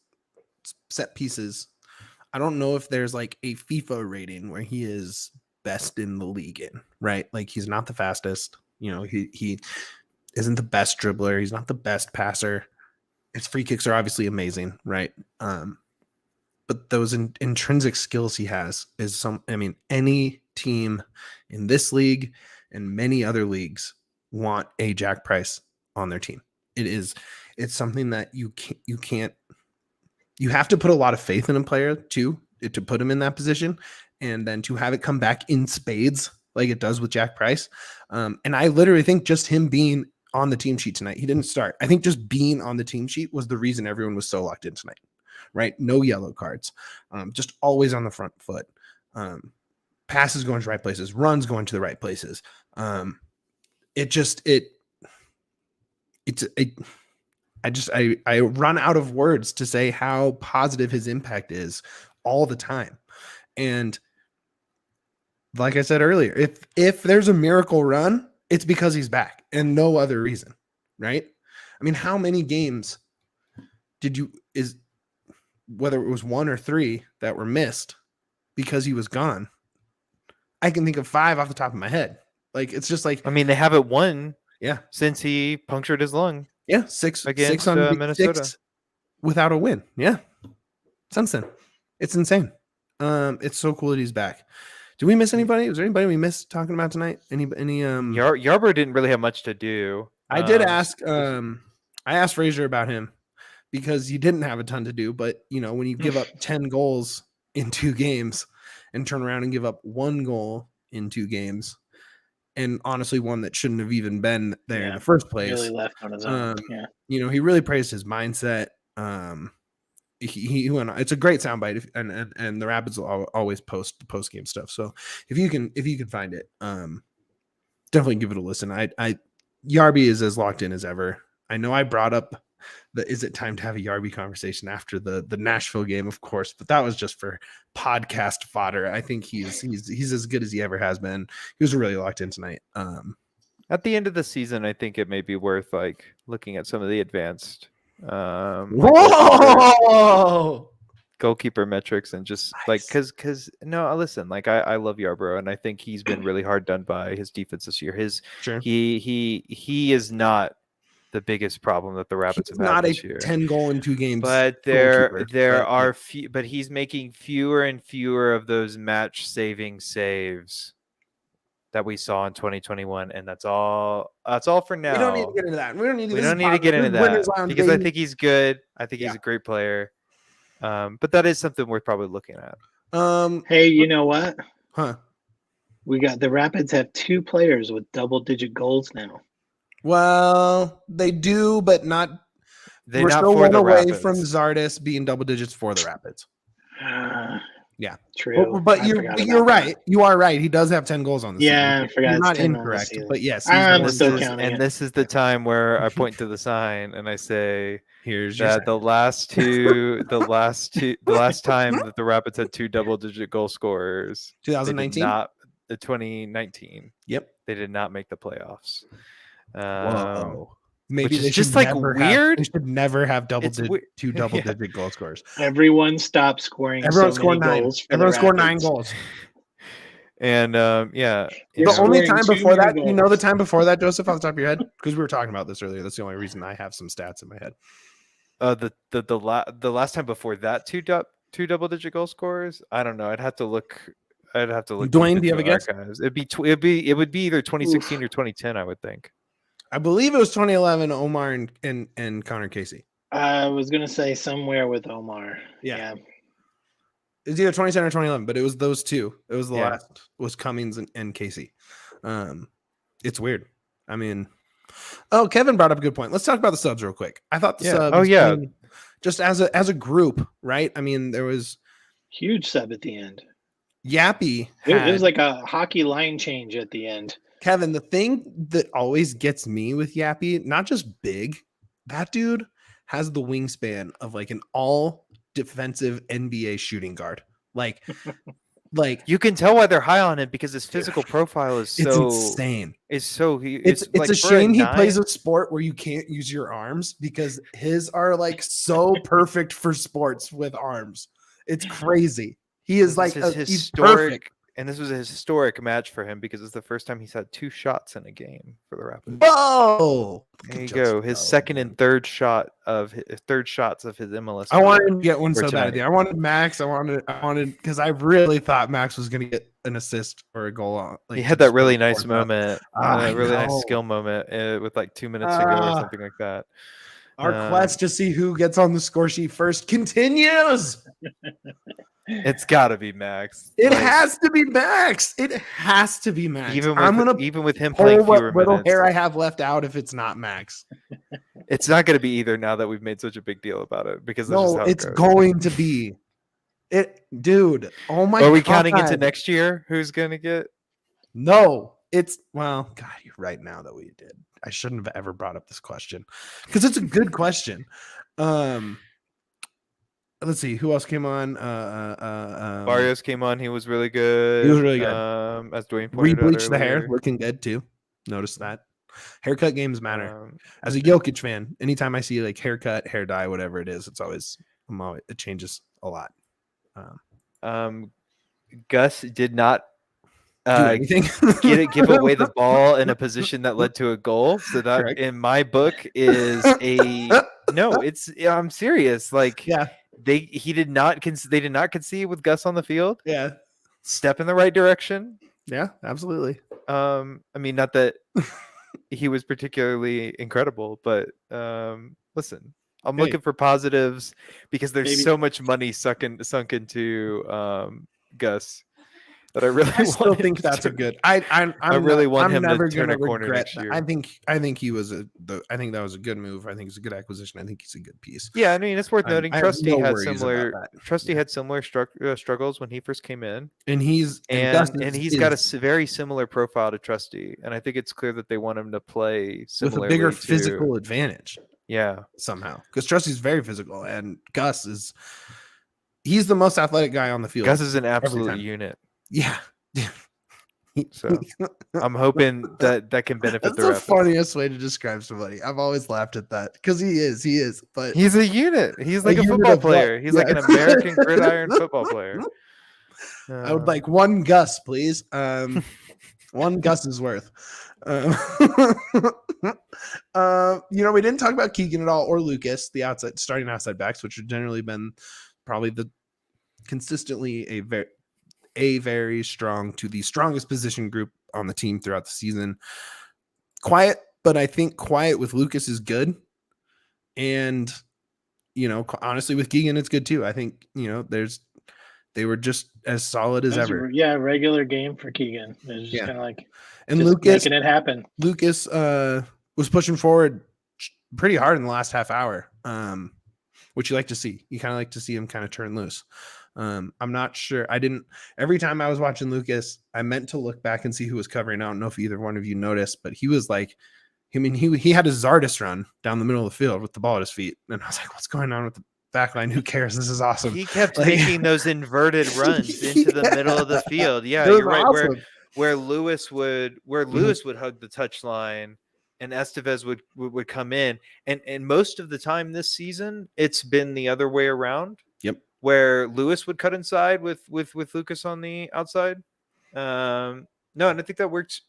I don't know if there's like a FIFA rating where he is best in the league in, right? Like he's not the fastest, he isn't the best dribbler. He's not the best passer. His free kicks are obviously amazing, right? But those intrinsic skills he has is any team in this league and many other leagues want a Jack Price on their team. It's something that you have to put a lot of faith in a player to put him in that position, and then to have it come back in spades like it does with Jack Price. And I literally think just him being on the team sheet tonight, he didn't start. I think just being on the team sheet was the reason everyone was so locked in tonight, right? No yellow cards, just always on the front foot. Passes going to the right places, runs going to the right places. I run out of words to say how positive his impact is all the time. And like I said earlier, if there's a miracle run, it's because he's back and no other reason, right? I mean, how many games whether it was 1 or 3 that were missed because he was gone? I can think of 5 off the top of my head. Like, it's just like, I mean, they haven't won yeah, since he punctured his lung. Yeah, 6 against on Minnesota 6 without a win. Yeah, since then, it's insane. It's so cool that he's back. Did we miss anybody? Was there anybody we missed talking about tonight? Any Yarbrough didn't really have much to do. I did ask. I asked Frazier about him because he didn't have a ton to do. But when you give up 10 goals in 2 games and turn around and give up 1 goal in 2 games, and honestly, one that shouldn't have even been there in the first place. Really left on his own. He really praised his mindset. He went on. It's a great soundbite, and the Rapids will always post the post game stuff. So if you can find it, definitely give it a listen. Yarby is as locked in as ever. I know I brought up is it time to have a Yarby conversation after the Nashville game, of course, but that was just for podcast fodder. I think he's as good as he ever has been. He was really locked in tonight. At the end of the season, I think it may be worth like looking at some of the advanced goalkeeper metrics and just like because listen, like I love Yarbrough and I think he's been really hard done by his defense this year. He is not the biggest problem that the Rapids have had this year. 10 goal in 2 games, but there are few, but he's making fewer and fewer of those match saving saves that we saw in 2021, and that's all for now. We don't need to get into that. We don't need to get into that because I think he's good. I think he's a great player. But that is something worth probably looking at. Hey, you know what? Huh? We got the Rapids have 2 players with double-digit goals now. Well, they do, but not. We're not still for one the away Rapids. from Zardis being double digits for the Rapids. Yeah, true. But you're right. You are right. He does have 10 goals on the season. I forgot. You're not incorrect, but yes. I'm still counting. This is the time where I point to the sign and I say, "Here's that the last time that the Rapids had 2 double-digit goal scorers, 2019, not the 2019. Yep, they did not make the playoffs. Whoa. Maybe which they is just like weird. They should never have 2 double-digit goal scorers. Everyone stopped scoring. Everyone scored 9 goals. Everyone scored 9 goals. And the only time before that, the time before that, Joseph, off the top of your head, because we were talking about this earlier. That's the only reason I have some stats in my head. The last time before that, 2 double-digit goal scorers. I don't know. I'd have to look. Duane, do you have a guess? It would be either 2016 or 2010. I would think. I believe it was 2011. Omar and Connor Casey. I was gonna say somewhere with Omar. Yeah. It's either 2010 or 2011, but it was those 2. It was the last was Cummings and Casey. It's weird. I mean, Kevin brought up a good point. Let's talk about the subs real quick. I thought the subs. Just as a group, right? I mean, there was huge sub at the end. Yappy. It was like a hockey line change at the end. Kevin, the thing that always gets me with Yappy, not just big, that dude has the wingspan of like an all defensive NBA shooting guard. Like You can tell why they're high on him because his physical profile is it's so insane. it's It's like a for shame he plays nine- a sport where you can't use your arms because his are like so perfect for sports with arms. It's crazy. He is like he's perfect. And this was a historic match for him because it's the first time he's had 2 shots in a game for the Rapids. Whoa! There you go. His second and third shots of his MLS. I wanted to get one for so bad. tonight. I wanted Max. I wanted because I really thought Max was going to get an assist or a goal on. Like, He had that just really put nice forth up. moment, I a really nice know. skill moment with like 2 minutes to go or something like that. Our quest to see who gets on the score sheet first continues. It's got to be Max. It Like, has to be Max. It has to be Max. Even with him pull playing what fewer little minutes. hair I have left out if it's not Max. It's not going to be either now that we've made such a big deal about it because that's just No, how it's it goes. going to be. It, dude. Oh my god. Are we counting into next year? Who's going to get? No, it's well, God, you're right now that we did. I shouldn't have ever brought up this question because it's a good question. Let's see who else came on. Barrios came on. He was really good. He was really good. As Duane pointed out Rebleached the hair, earlier. looking good too. Notice that. Haircut games matter. As a Jokic fan, anytime I see like haircut, hair dye, whatever it is, it changes a lot. Gus did not Do anything. give away the ball in a position that led to a goal. So that Correct. in my book is I'm serious. Like Yeah. they did not concede with Gus on the field. Yeah. Step in the right direction. Yeah, absolutely. I mean, not that he was particularly incredible, but listen, I'm looking for positives because there's so much money sunk into Gus that I still think that's a good. I really want him never to turn a gonna corner regret next that. year. I think he was I think that was a good move. I think it's a good acquisition. I think he's a good piece. Yeah, I mean, it's worth noting. I have Trusty no had worries similar. about that. Trusty had similar struggles when he first came in, And he's got a very similar profile to Trusty, and I think it's clear that they want him to play with similarly a bigger to- physical advantage. Yeah, somehow because Trusty's very physical and Gus he's the most athletic guy on the field. Gus is an absolute time. unit. Yeah. So I'm hoping that can benefit That's the the Rapids. funniest way to describe somebody. I've always laughed at that because he is, but He's a unit. He's like a unit football of what? player. He's like an Yeah. American gridiron football player. I would like one Gus, please. One Gus's worth. We didn't talk about Keegan at all or Lucas, the starting outside backs, which have generally been probably consistently a very strong to the strongest position group on the team throughout the season. Quiet, but I think quiet with Lucas is good. And, honestly, with Keegan, it's good too. I think, they were just as solid as ever. Yeah, regular game for Keegan. It was just kind of like and Lucas making it happen. Lucas was pushing forward pretty hard in the last half hour, which you like to see. You kind of like to see him kind of turn loose. I'm not sure. Every time I was watching Lucas, I meant to look back and see who was covering. I don't know if either one of you noticed, but he was like, he had a Zardes run down the middle of the field with the ball at his feet. And I was like, what's going on with the backline? Who cares? This is awesome. He kept making those inverted runs into the middle of the field. Yeah, you're right. Awesome. Where Lewis would hug the touchline and Estevez would come in. And most of the time this season, it's been the other way around. Yep. Where Lewis would cut inside with Lucas on the outside. No, and I think that works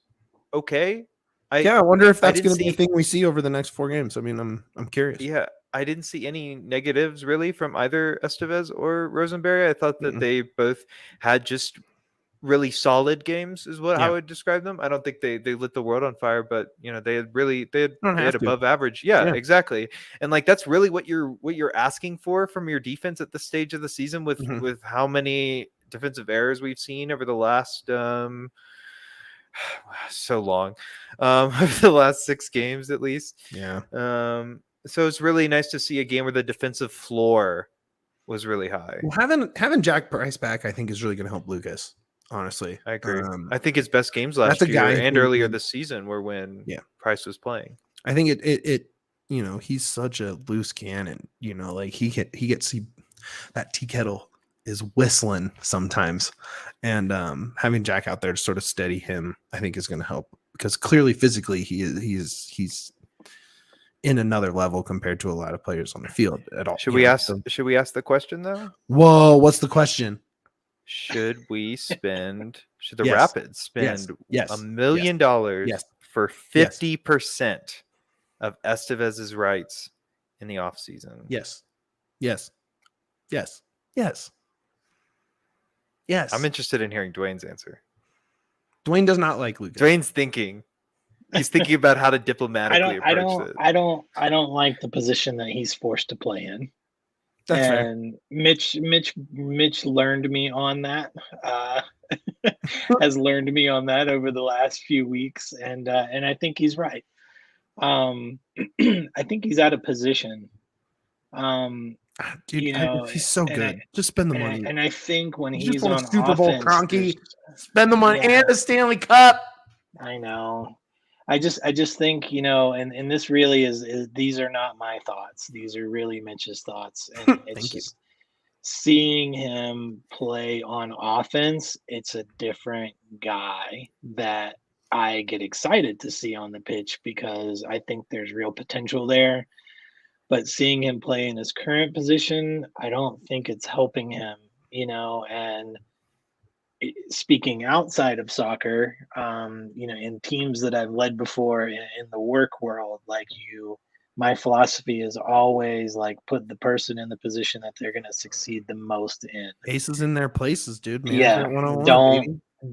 okay. I wonder if that's going to be a thing we see over the next 4 games. I mean, I'm curious. Yeah, I didn't see any negatives really from either Estevez or Rosenberry. I thought that they both had just really solid games is what I would describe them. I don't think they lit the world on fire, but they had above average. Yeah, exactly. And like that's really what you're asking for from your defense at this stage of the season with how many defensive errors we've seen over the last so long over the last 6 games at least. Yeah. So it's really nice to see a game where the defensive floor was really high. Well, having Jack Price back, I think, is really going to help Lucas. Honestly, I agree. I think his best games last year and earlier this season were when Price was playing. I think it he's such a loose cannon. Like that tea kettle is whistling sometimes, and having Jack out there to sort of steady him, I think, is going to help, because clearly physically he's in another level compared to a lot of players on the field at all. Should we ask the question though? Whoa, what's the question? Should the Yes. Rapids spend Yes. $1 million Yes. for 50% of Estevez's rights in the offseason? Yes. I'm interested in hearing Dwayne's answer. Dwayne does not like Lucas. Dwayne's thinking. He's thinking about how to diplomatically approach this. I don't like the position that he's forced to play in. That's and fair. Mitch learned me on that. Has learned me on that over the last few weeks, and I think he's right. I think he's out of position. Dude, he's so good. Just spend the money. And I think when He's he's on on Super Bowl, offense, Kroenke, spend the money and the Stanley Cup. I know. I just think, and this really is these are not my thoughts. These are really Mitch's thoughts. And it's just seeing him play on offense, it's a different guy that I get excited to see on the pitch, because I think there's real potential there. But seeing him play in his current position, I don't think it's helping him, and speaking outside of soccer, in teams that I've led before in the work world, my philosophy is always like put the person in the position that they're going to succeed the most in. Aces in their places, dude. Yeah.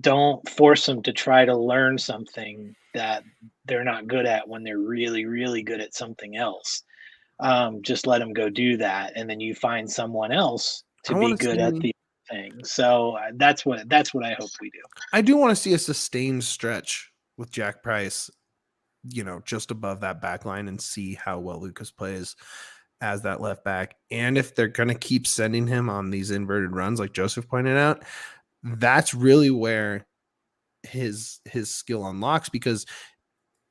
Don't force them to try to learn something that they're not good at when they're really, really good at something else. Just let them go do that, and then you find someone else to be good at the thing. So that's what I hope we do. I do want to see a sustained stretch with Jack Price, just above that back line, and see how well Lucas plays as that left back. And if they're going to keep sending him on these inverted runs, like Joseph pointed out, that's really where his skill unlocks, because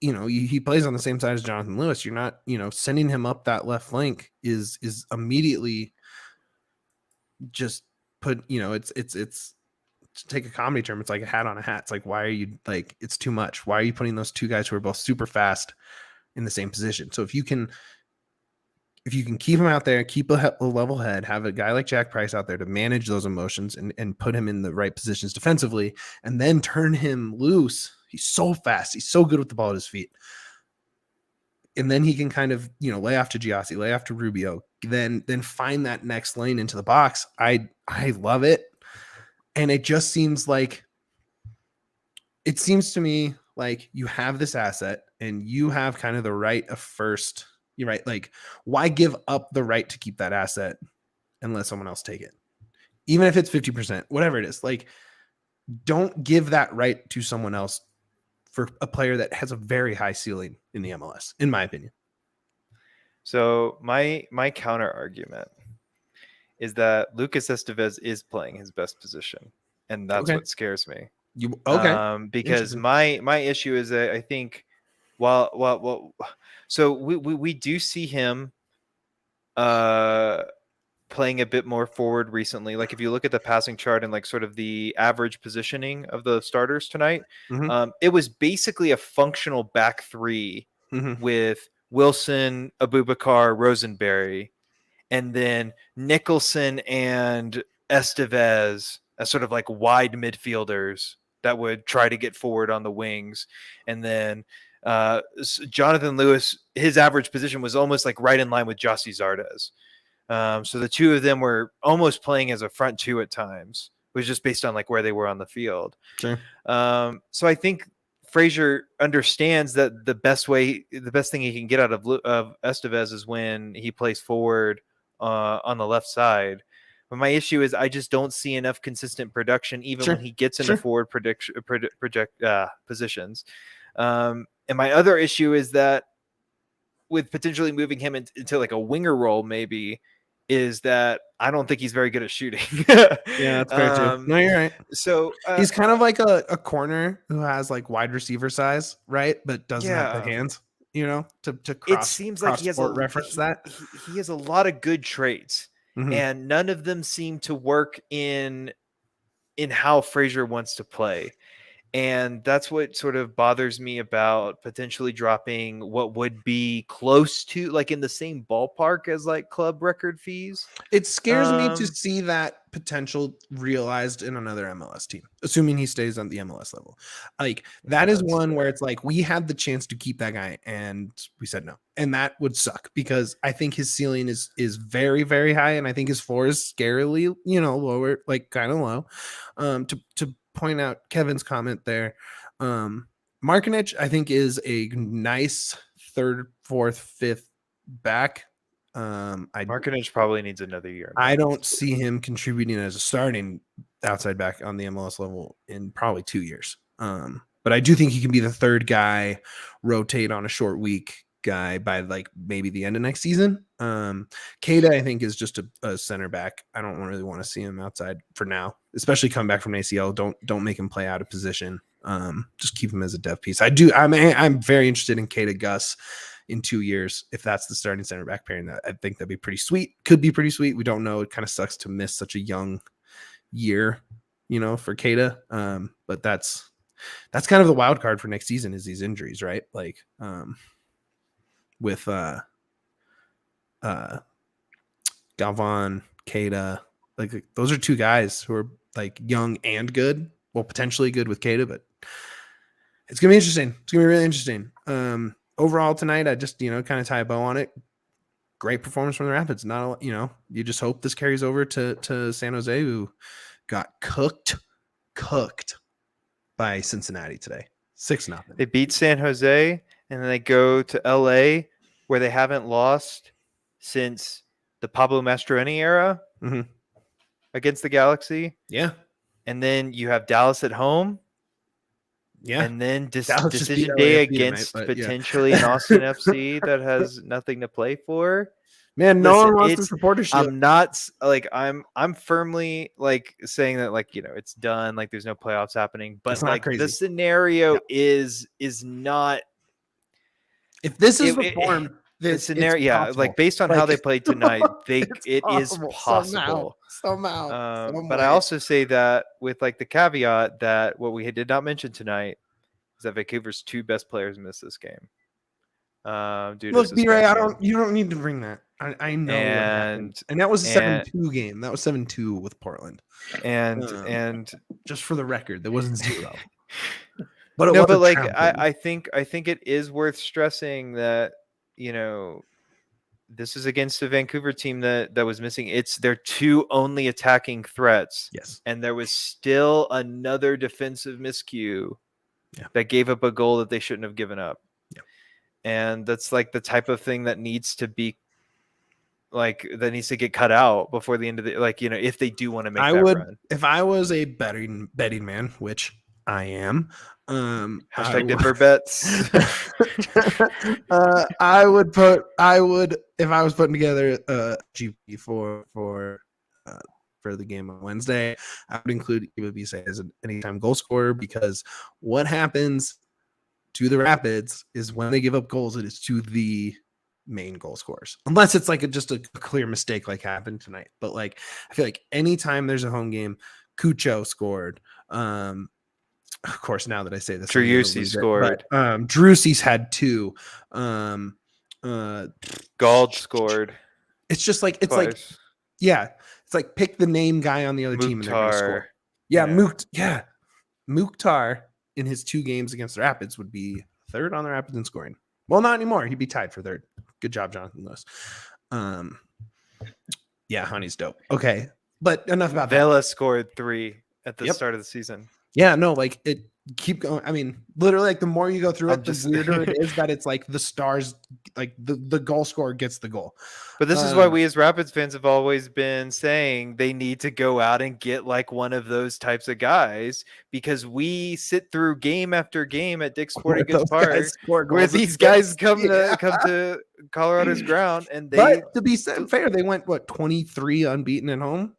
he plays on the same side as Jonathan Lewis. You're not, sending him up that left flank is immediately just put, it's to take a comedy term, it's like a hat on a hat. It's like, why are you it's too much? Why are you putting those two guys who are both super fast in the same position? So if you can keep him out there, keep a level head, have a guy like Jack Price out there to manage those emotions and put him in the right positions defensively, and then turn him loose. He's so fast. He's so good with the ball at his feet. And then he can kind of, lay off to Giassi, lay off to Rubio, then find that next lane into the box. I love it. And it just seems to me like you have this asset and you have kind of the right of first. You're right. Like, why give up the right to keep that asset and let someone else take it? Even if it's 50%, whatever it is, don't give that right to someone else for a player that has a very high ceiling in the MLS, in my opinion. So my counter argument is that Lucas Estevez is playing his best position, and that's what scares me. Because my issue is that I think so we do see him playing a bit more forward recently. Like if you look at the passing chart and sort of the average positioning of the starters tonight, it was basically a functional back three with Wilson, Abubakar, Rosenberry, and then Nicholson and Estevez as sort of wide midfielders that would try to get forward on the wings. And then Jonathan Lewis, his average position was almost right in line with Jossie Zardes. So the two of them were almost playing as a front two at times. It was just based on where they were on the field. Sure. So I think Frazier understands that the best thing he can get out of Estevez is when he plays forward on the left side. But my issue is I just don't see enough consistent production, even when he gets into forward positions. And my other issue is that with potentially moving him into a winger role, maybe, is that I don't think he's very good at shooting. Yeah, that's fair too. No, you're right. So he's kind of like a corner who has wide receiver size, right? But doesn't have the hands. to It cross seems like he has sport reference that. He has a lot of good traits, Mhm. and none of them seem to work in how Frazier wants to play. And that's what sort of bothers me about potentially dropping what would be close to like in the same ballpark as like club record fees. It scares me to see that potential realized in another MLS team, assuming he stays on the MLS level. Like that is one where it's like we had the chance to keep that guy and we said no. And that would suck because I think his ceiling is very, very high. And I think his floor is scarily, lower, like kind of low. To point out Kevin's comment there, Markinich, I think, is a nice third, fourth, fifth back. Markinich probably needs another year. I don't see him contributing as a starting outside back on the MLS level in probably 2 years. But I do think he can be the third guy, rotate on a short week guy by like maybe the end of next season. Keita, I think, is just a center back. I don't really want to see him outside for now, especially coming back from an ACL. Don't make him play out of position. Just keep him as a dev piece. I'm very interested in Keita Gus in 2 years. If that's the starting center back pairing, I think that'd be pretty sweet. Could be pretty sweet. We don't know. It kind of sucks to miss such a young year, for Keita. But that's kind of the wild card for next season is these injuries, right? Like, with Galvan, Keita, like those are two guys who are like young and good. Well, potentially good with Keita, but it's gonna be interesting. It's gonna be really interesting. Overall tonight, I just kind of tie a bow on it. Great performance from the Rapids. Not you just hope this carries over to San Jose, who got cooked by Cincinnati today, 6-0. They beat San Jose, and then they go to LA, where they haven't lost since the Pablo Mastroeni era against the Galaxy. Yeah, and then you have Dallas at home. Yeah, and then Dallas just beat decision day LAFC against tonight, but potentially an Austin FC that has nothing to play for. Man, no Listen, one wants to support a shit. I'm not like I'm firmly like saying that like it's done, like there's no playoffs happening, but like crazy. the scenario is not. If this is the form, the scenario, like based on how they played tonight, it is possible somehow. But I also say that with like the caveat that what we did not mention tonight is that Vancouver's two best players missed this game. Look, B-Ray, you don't need to bring that. I know, and that was a 7-2 game. That was 7-2 with Portland, and just for the record, there wasn't 0. But like I think it is worth stressing that this is against a Vancouver team that was missing. It's their two only attacking threats. Yes, and there was still another defensive miscue that gave up a goal that they shouldn't have given up. And that's like the type of thing that needs to be that needs to get cut out before the end of the if they do want to make run. If I was a betting man, which I am, hashtag Denver bets. I would if I was putting together a GP for the game on Wednesday, I would include Ibabise as an anytime goal scorer, because what happens to the Rapids is when they give up goals, it is to the main goal scorers, unless it's like just a clear mistake like happened tonight. But like I feel like anytime there's a home game, Cucho scored. Of course, now that I say this, Driussi scored. Driussi's had 2. Gulge scored. It's just like it's twice. It's like pick the name guy on the other team and they're gonna score. Mukhtar in his 2 games against the Rapids would be third on the Rapids in scoring. Well, not anymore. He'd be tied for third. Good job, Jonathan Lewis. Honey's dope. Okay, but enough about Vela that. scored 3 at the start of the season. Yeah, no, like it. Keep going. I mean, literally, like the more you go through it, the weirder it is that it's like the stars, like the goal scorer gets the goal. But this is why we as Rapids fans have always been saying they need to go out and get like one of those types of guys, because we sit through game after game at Dick's Sporting Goods Park where these guys come to Colorado's ground, and But to be fair, they went 23 unbeaten at home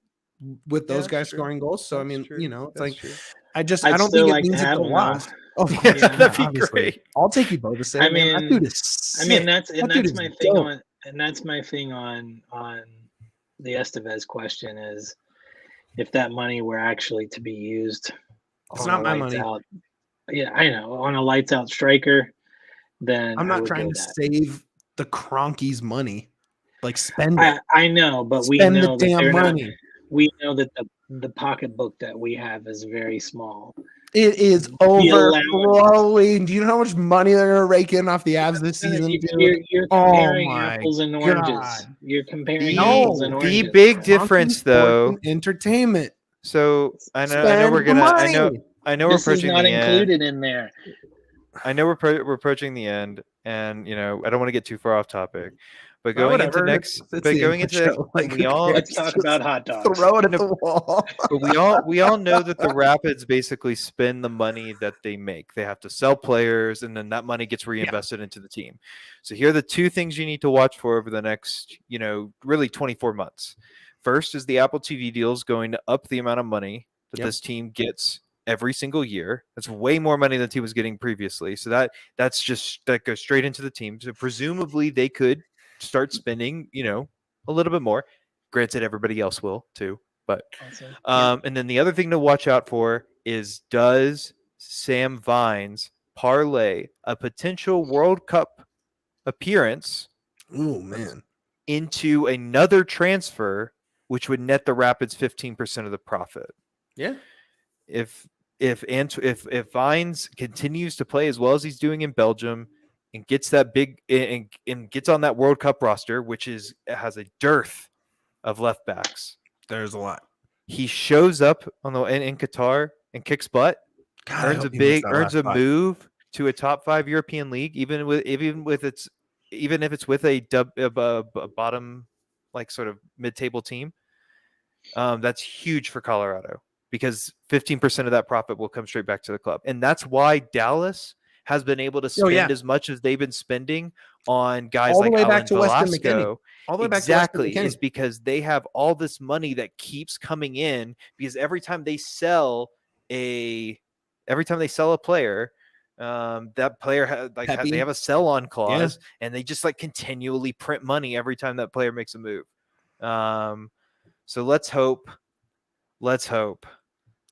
with those guys scoring goals. So I mean, it's like. True. I don't think it means it's a loss. Oh, Yeah, that'd be obviously. great. I'll take you both to say, I man, that mean- dude is sick. I mean, that's is my thing dope. on the Estevez question is if that money were actually to be used It's on not a my lights money. out. Yeah, I know, on a lights out striker, then I'm I not would trying go to that. save the Cronkies' money. Like, spend it. I know, but we Spend the know that damn they're not. money. We know that the pocketbook that we have is very small. It is The overflowing. Do you know how much money they're gonna rake in off the Avs this season, dude? You're Oh comparing my apples and oranges. God. You're comparing The- apples and the oranges. big man. difference, Cronky though. sports and entertainment. So I know Spend we're gonna. I know money. we're This is approaching not the end. included in there. I know we're approaching the end, and I don't want to get too far off topic. But Well, going into whatever. next, It's but the going end of into the next, show. Like, we who all cares? Let's talk Just about hot dogs. throw it at No, the wall. but we all know that the Rapids basically spend the money that they make. They have to sell players, and then that money gets reinvested into the team. So here are the two things you need to watch for over the next, really 24 months. First is the Apple TV deal is going to up the amount of money that this team gets every single year. That's way more money than the team was getting previously. So that goes straight into the team. So presumably they could start spending, a little bit more. Granted, everybody else will too. But Awesome. and then the other thing to watch out for is, does Sam Vines parlay a potential World Cup appearance Oh man. into another transfer, which would net the Rapids 15% of the profit? Yeah. If Vines continues to play as well as he's doing in Belgium and gets that big and gets on that World Cup roster, which has a dearth of left backs, There's a lot. he shows up in Qatar and kicks butt, God, I earns hope he makes that earns last a spot. move to a top 5 European league, even if it's with a bottom, like, sort of mid-table team. That's huge for Colorado, because 15% of that profit will come straight back to the club. And that's why Dallas has been able to spend as much as they've been spending on guys All the like way back Alan to Weston McKennie. Velasco. All the way back to Weston Exactly, is McKennie. because they have all this money that keeps coming in, because every time they sell a player, that player they have a sell-on clause, and they just continually print money every time that player makes a move. So let's hope They're that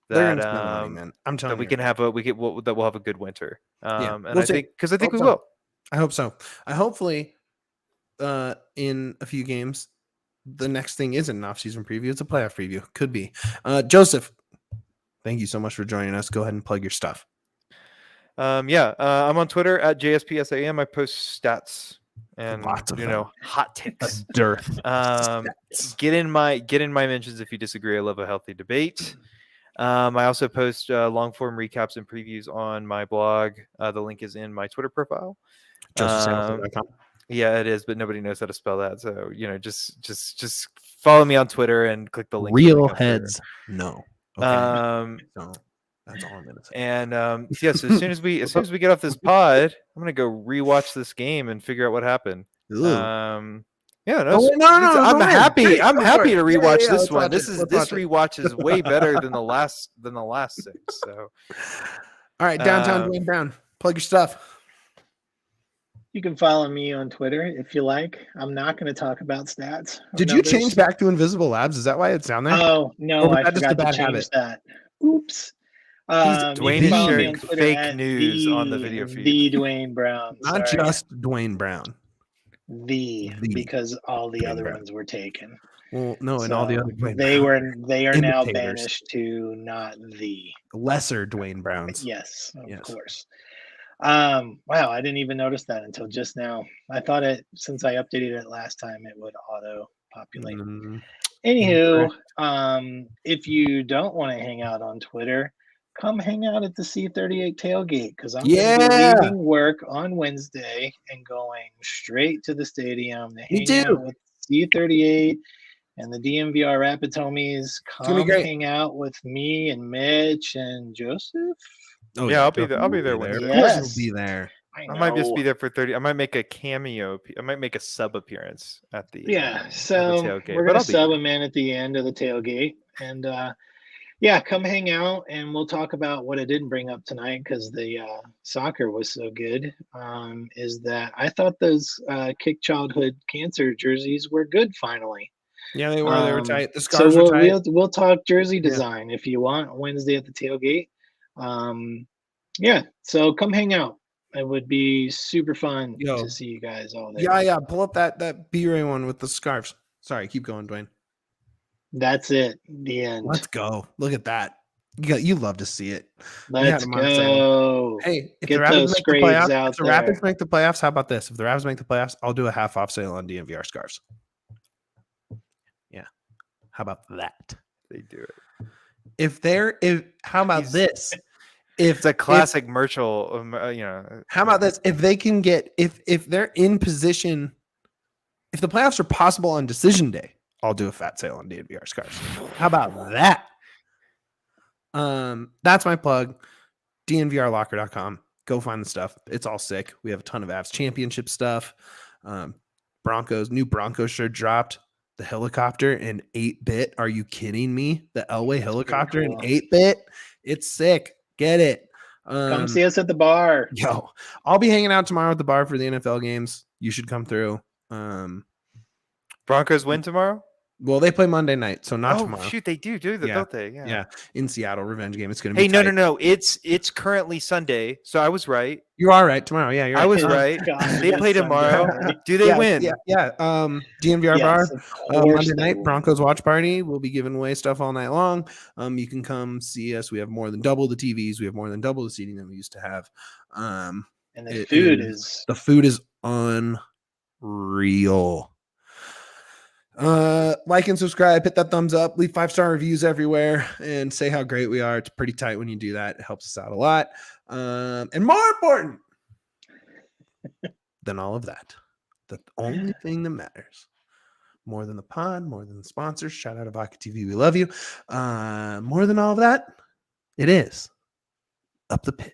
gonna spend money, man. I'm telling that you. we'll have a good winter. And we'll I see. think we so. will. I hope so. Hopefully, in a few games, the next thing isn't an off-season preview; it's a playoff preview. Could be. Joseph, thank you so much for joining us. Go ahead and plug your stuff. I'm on Twitter at JSPSAM. I post stats and Lots of them. hot takes. Dearth. Get in my mentions if you disagree. I love a healthy debate. I also post long form recaps and previews on my blog. The link is in my Twitter profile. JosephSamson.com. Yeah, it is, but nobody knows how to spell that. So just follow me on Twitter and click the link. Real heads, no. Okay. So that's all I'm gonna say. And so as soon as we get off this pod, I'm gonna go rewatch this game and figure out what happened. I'm happy. I'm happy to rewatch this one. This rewatch is way better than the last 6. So, all right, downtown Duane Brown, plug your stuff. You can follow me on Twitter if you like. I'm not going to talk about stats. Did you change back to Invisible Labs? Is that why it's down there? Oh no, I forgot to change that. Oops. Duane is sharing fake news on the video feed. The Duane Brown, not just Duane Brown. Because all the other ones were taken. Well, no, and all the other Duane they are now imitators. banished to not the lesser Duane Browns. Yes, of course. Wow, I didn't even notice that until just now. I thought since I updated it last time, it would auto populate. Anywho, if you don't want to hang out on Twitter, come hang out at the C38 tailgate, because I'm going to be leaving work on Wednesday and going straight to the stadium to hang out with C38 and the DMVR Rapids homies. Come hang out with me and Mitch and Joseph. Oh yeah, I'll be there. I'll be there Wednesday. Of course, you'll be there. I might just be there for 30. I might make a cameo. I might make a sub appearance at the So tailgate. We're gonna sub him in at the end of the tailgate, and Yeah, come hang out and we'll talk about what I didn't bring up tonight because the soccer was so good. Is that I thought those Kick Childhood Cancer jerseys were good finally. Yeah, they were. They were tight. The So scarves were tight. we'll talk jersey Yeah. design if you want Wednesday at the tailgate. Yeah, so come hang out. It would be super fun Yo. to see you guys all there. Yeah. Pull up that B-Ray one with the scarves. Sorry, keep going, Duane. That's it. The end. Let's go. Look at that. You love to see it. Let's go. Hey, if Get the Rapids those make the scraves playoffs, out if the Rapids there. make the playoffs, how about this? If the Rapids make the playoffs, I'll do a half off sale on DNVR scarves. Yeah. How about that? They do it. How about He's- this? It's a classic Merchel, How about this? If they can get if they're in position, if the playoffs are possible on decision day, I'll do a fat sale on DNVR scarves. How about that? That's my plug. DNVRlocker.com. Go find the stuff. It's all sick. We have a ton of Avs championship stuff. New Broncos shirt dropped. The helicopter in 8-bit. Are you kidding me? The Elway helicopter cool. in 8-bit. It's sick. Get it. Come see us at the bar. Yo, I'll be hanging out tomorrow at the bar for the NFL games. You should come through. Broncos win tomorrow? Well, they play Monday night, so not tomorrow. Shoot, they do, Yeah. don't they? Yeah. Yeah, in Seattle, revenge game. It's gonna be. Hey, tight. no. It's currently Sunday, so I was right. You're all right tomorrow. Yeah, you're I was Oh, right. God, They yes, play I'm tomorrow. sorry. Do they yeah, win? Yeah. DNVR bar. Yes, of course Monday they night, will. Broncos watch party. We'll be giving away stuff all night long. You can come see us. We have more than double the TVs. We have more than double the seating than we used to have. And the it food is- is The food is unreal. Like and subscribe, hit that thumbs up, leave 5-star reviews everywhere, and say how great we are. It's pretty tight when you do that. It helps us out a lot. And more important than all of that, the only thing that matters more than the pod, more than the sponsors, shout out to Vodka TV, we love you. More than all of that, it is up the pit.